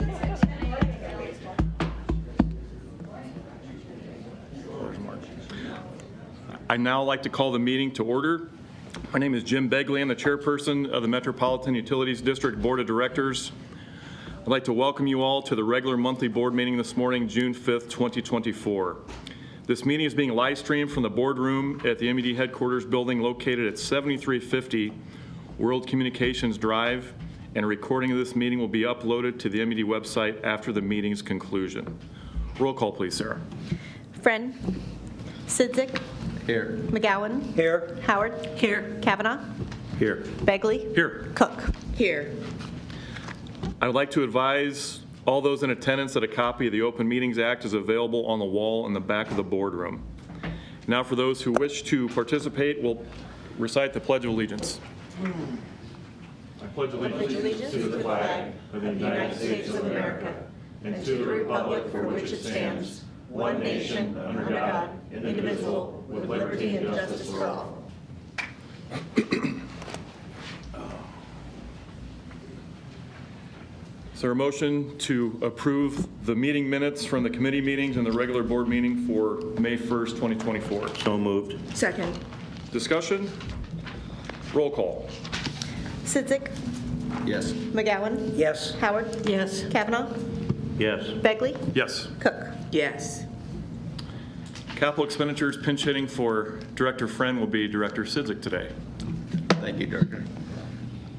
I'd now like to call the meeting to order. My name is Jim Begley. I'm the chairperson of the Metropolitan Utilities District Board of Directors. I'd like to welcome you all to the regular monthly board meeting this morning, June 5th, 2024. This meeting is being live streamed from the boardroom at the M.U.D headquarters building located at 7350 World Communications Drive, and a recording of this meeting will be uploaded to the M.U.D website after the meeting's conclusion. Roll call, please, Sarah. Friend. Sidzik. Here. McGowan. Here. Howard. Here. Kavanaugh. Here. Begley. Here. Cook. Here. I would like to advise all those in attendance that a copy of the Open Meetings Act is available on the wall in the back of the boardroom. Now, for those who wish to participate, we'll recite the Pledge of Allegiance. I pledge allegiance to the flag of the United States of America and to the republic for which it stands, one nation, under God, indivisible, with liberty and justice for all. Is there a motion to approve the meeting minutes from the committee meetings and the regular board meeting for May 1st, 2024? So moved. Second. Discussion? Roll call. Sidzik. Yes. McGowan. Yes. Howard. Yes. Kavanaugh. Yes. Begley. Yes. Cook. Yes. Capital expenditures pinch hitting for Director Friend will be Director Sidzik today. Thank you, Director.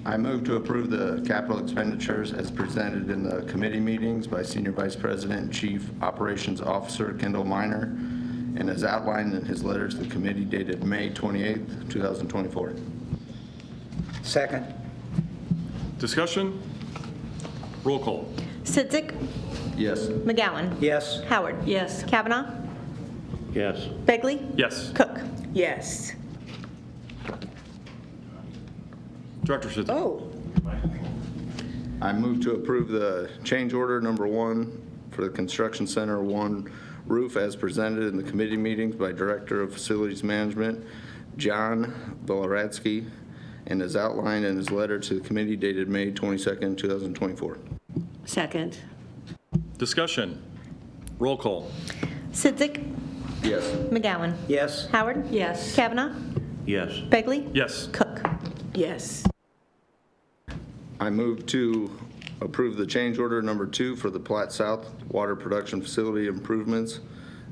I move to approve the capital expenditures as presented in the committee meetings by Senior Vice President and Chief Operations Officer Kendall Minor, and as outlined in his letter to the committee dated May 28th, 2024. Second. Discussion? Roll call. Sidzik. Yes. McGowan. Yes. Howard. Yes. Kavanaugh. Yes. Begley. Yes. Cook. Yes. Director Sidzik. Oh. I move to approve the change order number 1 for the Construction Center 1 roof as presented in the committee meetings by Director of Facilities Management John Voloradsky, and as outlined in his letter to the committee dated May 22nd, 2024. Second. Discussion? Roll call. Sidzik. Yes. McGowan. Yes. Howard. Yes. Kavanaugh. Yes. Begley. Yes. Cook. Yes. I move to approve the change order number 2 for the Platte South Water Production Facility improvements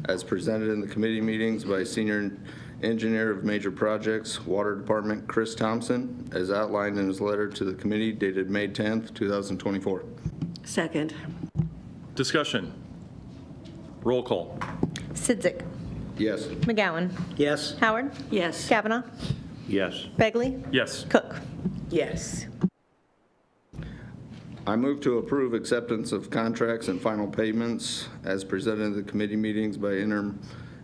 as presented in the committee meetings by Senior Engineer of Major Projects, Water Department, Chris Thompson, as outlined in his letter to the committee dated May 10th, 2024. Second. Discussion? Roll call. Sidzik. Yes. McGowan. Yes. Howard. Yes. Kavanaugh. Yes. Begley. Yes. Cook. Yes. I move to approve acceptance of contracts and final payments as presented in the committee meetings by Interim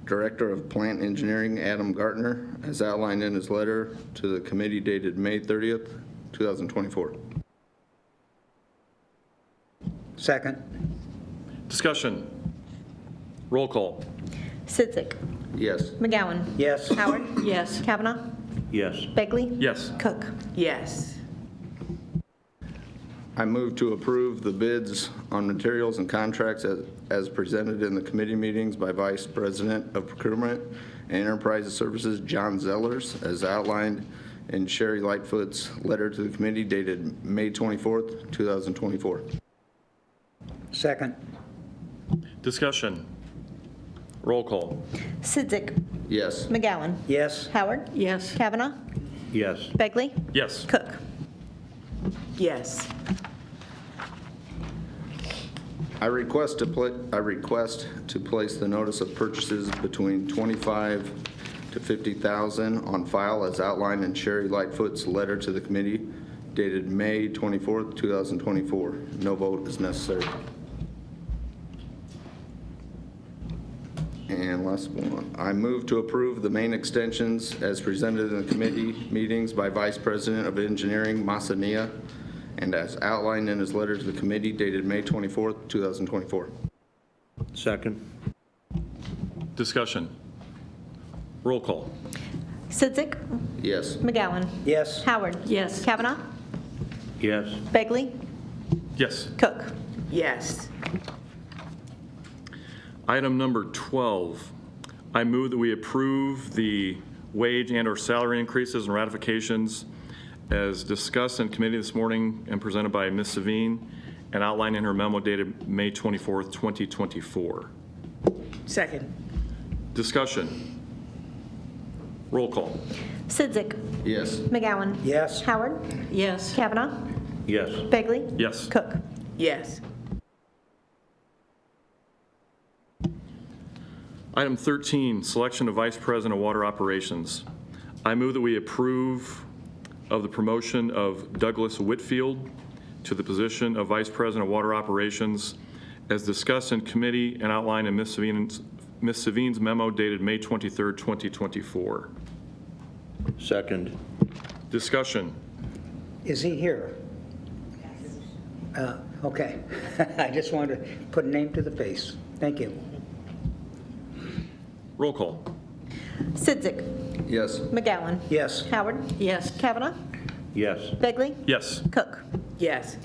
Director of Plant Engineering Adam Gartner, as outlined in his letter to the committee dated May 30th, 2024. Second. Discussion? Roll call. Sidzik. Yes. McGowan. Yes. Howard. Yes. Kavanaugh. Yes. Begley. Yes. Cook. Yes. I move to approve the bids on materials and contracts as presented in the committee meetings by Vice President of Procurement and Enterprise Services John Zellers, as outlined in Sherry Lightfoot's letter to the committee dated May 24th, 2024. Second. Discussion? Roll call. Sidzik. Yes. McGowan. Yes. Howard. Yes. Kavanaugh. Yes. Begley. Yes. Cook. Yes. I request to place the notice of purchases between $25,000 to $50,000 on file as outlined in Sherry Lightfoot's letter to the committee dated May 24th, 2024. No vote is necessary. And last one, I move to approve the main extensions as presented in the committee meetings by Vice President of Engineering Masania, and as outlined in his letter to the committee dated May 24th, 2024. Second. Discussion. Roll call. Sidzik. Yes. McGowan. Yes. Howard. Yes. Kavanaugh. Yes. Begley. Yes. Cook. Yes. Item number 12, I move that we approve the wage and/or salary increases and ratifications as discussed in committee this morning and presented by Ms. Savine and outlined in her memo dated May 24th, 2024. Second. Discussion. Roll call. Sidzik. Yes. McGowan. Yes. Howard. Yes. Kavanaugh. Yes. Begley. Yes. Cook. Yes. Item 13, selection of Vice President of Water Operations. I move that we approve of the promotion of Douglas Whitfield to the position of Vice President of Water Operations as discussed in committee and outlined in Ms. Savine's memo dated May 23rd, 2024. Second. Discussion. Is he here? Okay. I just wanted to put a name to the face. Thank you. Roll call. Sidzik. Yes. McGowan. Yes. Howard. Yes. Kavanaugh. Yes. Begley. Yes. Cook. Yes.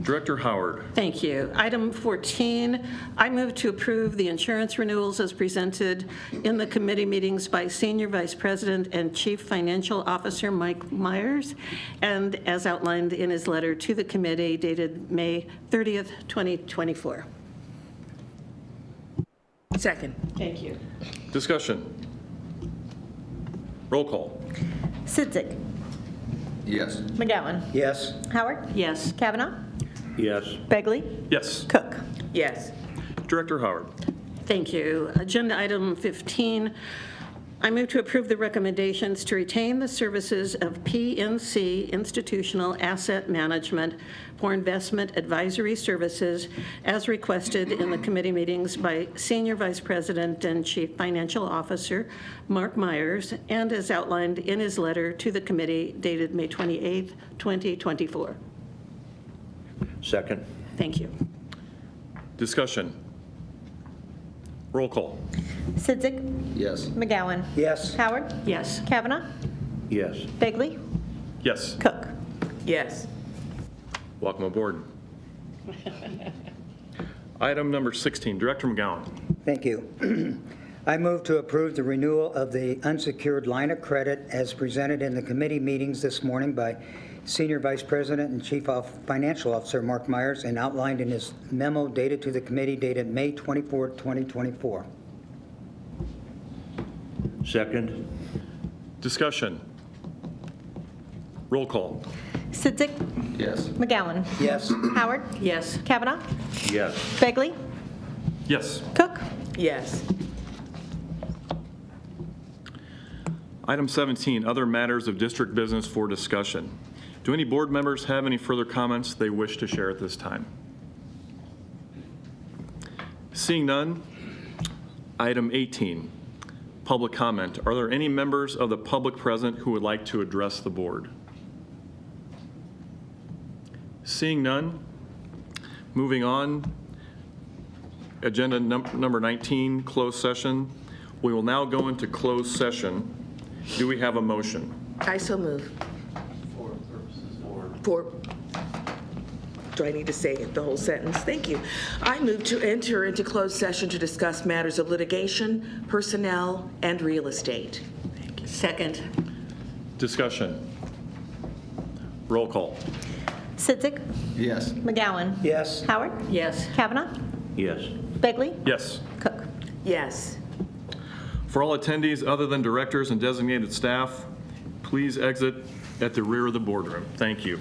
Director Howard. Thank you. Item 14, I move to approve the insurance renewals as presented in the committee meetings by Senior Vice President and Chief Financial Officer Mike Myers, and as outlined in his letter to the committee dated May 30th, 2024. Second. Thank you. Discussion. Roll call. Sidzik. Yes. McGowan. Yes. Howard. Yes. Kavanaugh. Yes. Begley. Yes. Cook. Yes. Director Howard. Thank you. Agenda item 15, I move to approve the recommendations to retain the services of PNC Institutional Asset Management for investment advisory services as requested in the committee meetings by Senior Vice President and Chief Financial Officer Mark Myers, and as outlined in his letter to the committee dated May 28th, 2024. Second. Thank you. Discussion. Roll call. Sidzik. Yes. McGowan. Yes. Howard. Yes. Kavanaugh. Yes. Begley. Yes. Cook. Yes. Welcome aboard. Item number 16, Director McGowan. Thank you. I move to approve the renewal of the unsecured line of credit as presented in the committee meetings this morning by Senior Vice President and Chief Financial Officer Mark Myers and outlined in his memo dated to the committee dated May 24, 2024. Second. Discussion. Roll call. Sidzik. Yes. McGowan. Yes. Howard. Yes. Kavanaugh. Yes. Begley. Yes. Cook. Yes. Item 17, other matters of district business for discussion. Do any board members have any further comments they wish to share at this time? Seeing none, item 18, public comment. Are there any members of the public present who would like to address the board? Seeing none, moving on, agenda number 19, closed session. We will now go into closed session. Do we have a motion? I so move. For, do I need to say the whole sentence? Thank you. I move to enter into closed session to discuss matters of litigation, personnel, and real estate. Thank you. Second. Discussion. Roll call. Sidzik. Yes. McGowan. Yes. Howard. Yes. Kavanaugh. Yes. Begley. Yes. Cook. Yes. For all attendees other than directors and designated staff, please exit at the rear of the boardroom. Thank you.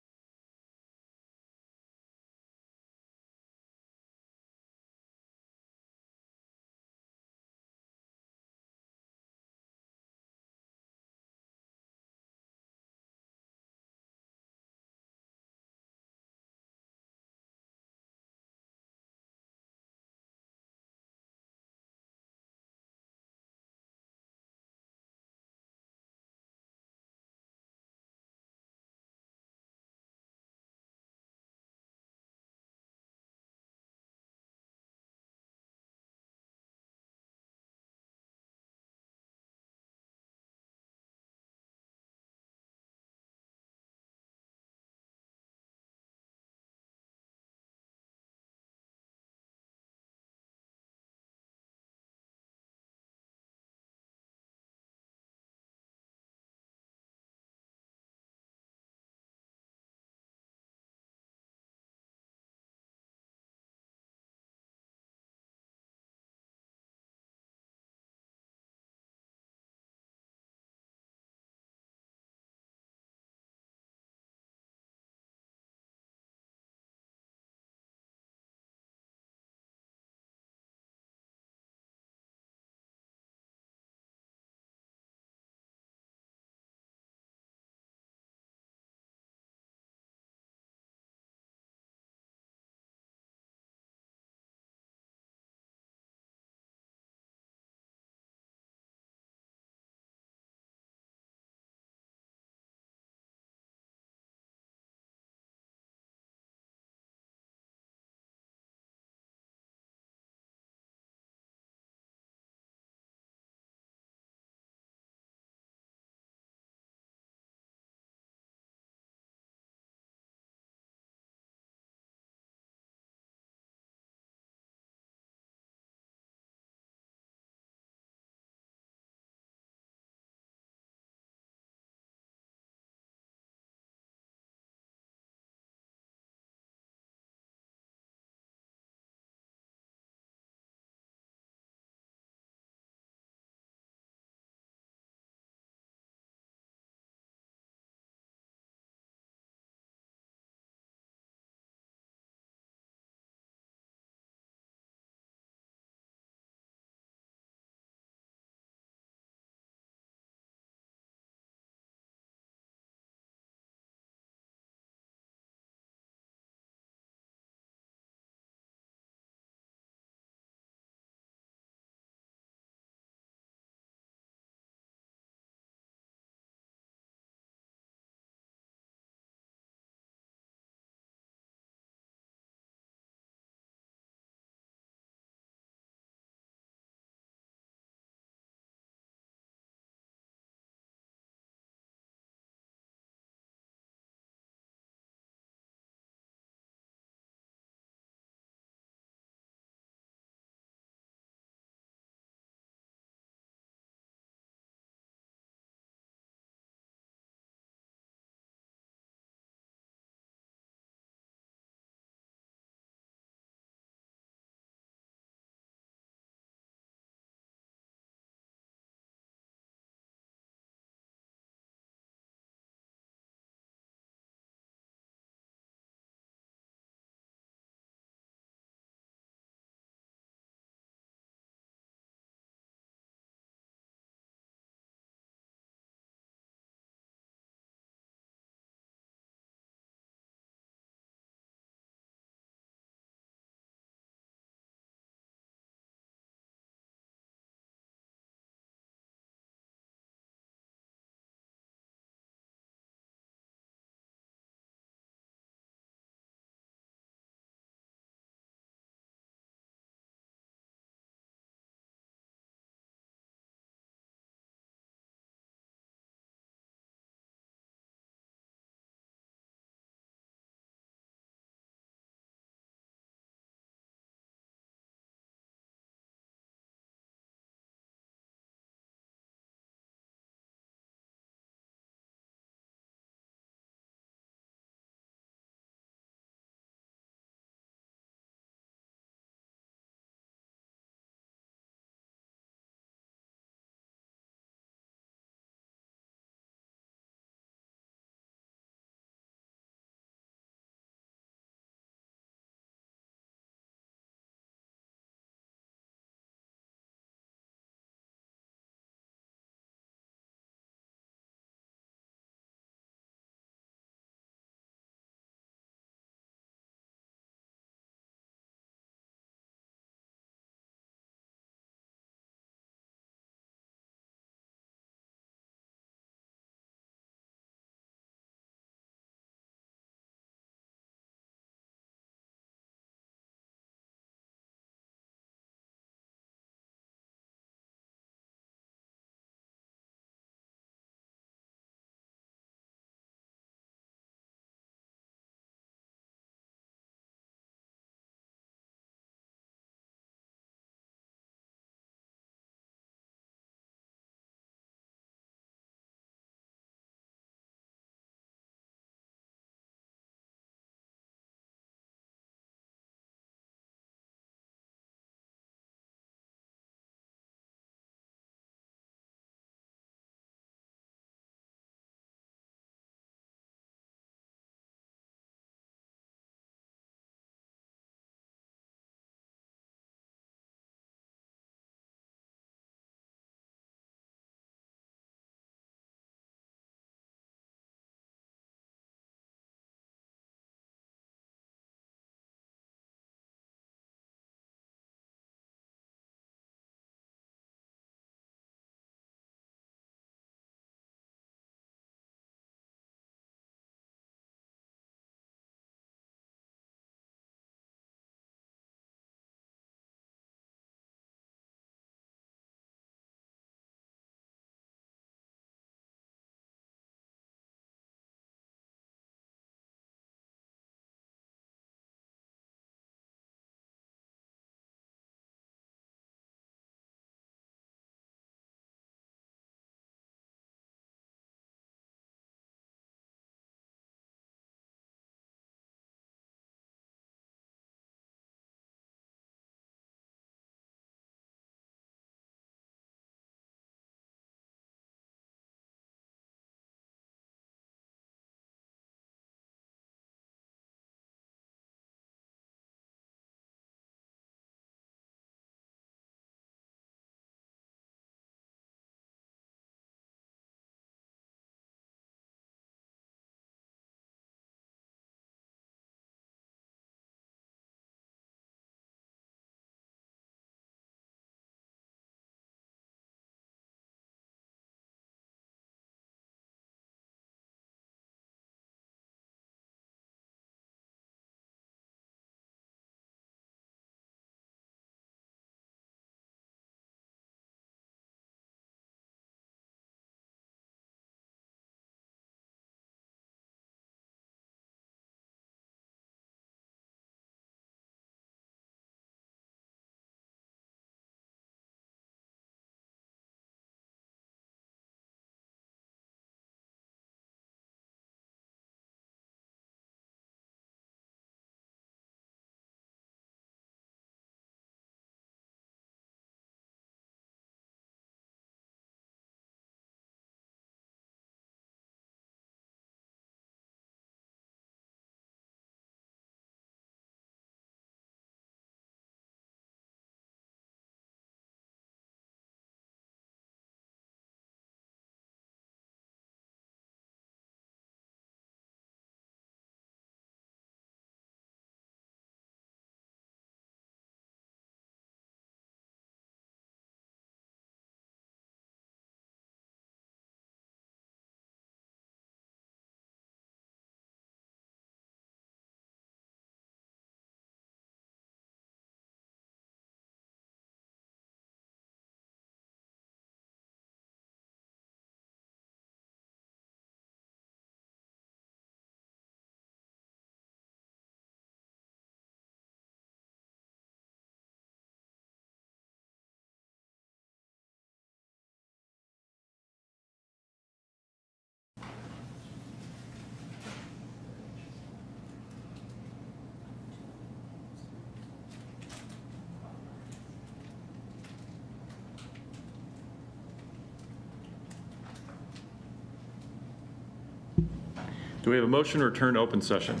Do we have a motion to return to open session?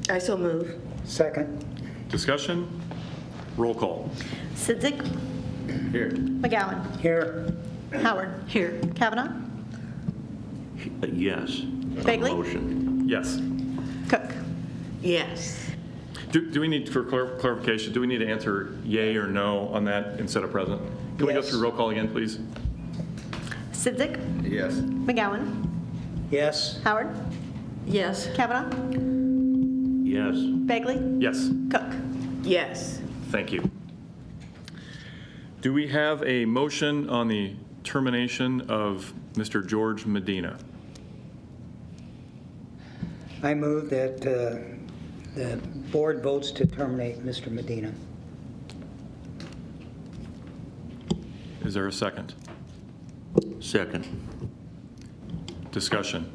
I so move. Second. Discussion? Roll call. Sidzik. Here. McGowan. Here. Howard. Here. Kavanaugh. Yes. Bagley? Motion. Yes. Cook. Yes. Do we need, for clarification, do we need to answer yay or no on that instead of present? Can we go Yes. through roll call again, please? Sidzik. Yes. McGowan. Yes. Howard. Yes. Kavanaugh. Yes. Bagley. Yes. Cook. Yes. Thank you. Do we have a motion on the termination of Mr. George Medina? I move that the board votes to terminate Mr. Medina. Is there a second? Second. Discussion.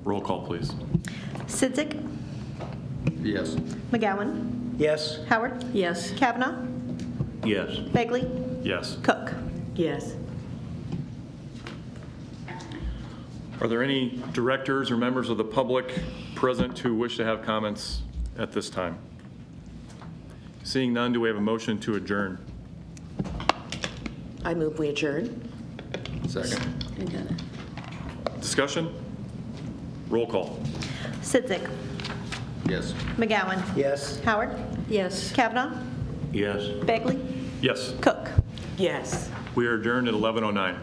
Roll call, please. Sidzik. Yes. McGowan. Yes. Howard. Yes. Kavanaugh. Yes. Bagley. Yes. Cook. Yes. Are there any directors or members of the public present who wish to have comments at this time? Seeing none, do we have a motion to adjourn? I move we adjourn. Second. I got it. Discussion? Roll call. Sidzik. Yes. McGowan. Yes. Howard. Yes. Kavanaugh. Yes. Bagley. Yes. Cook. Yes. We are adjourned at 11:09.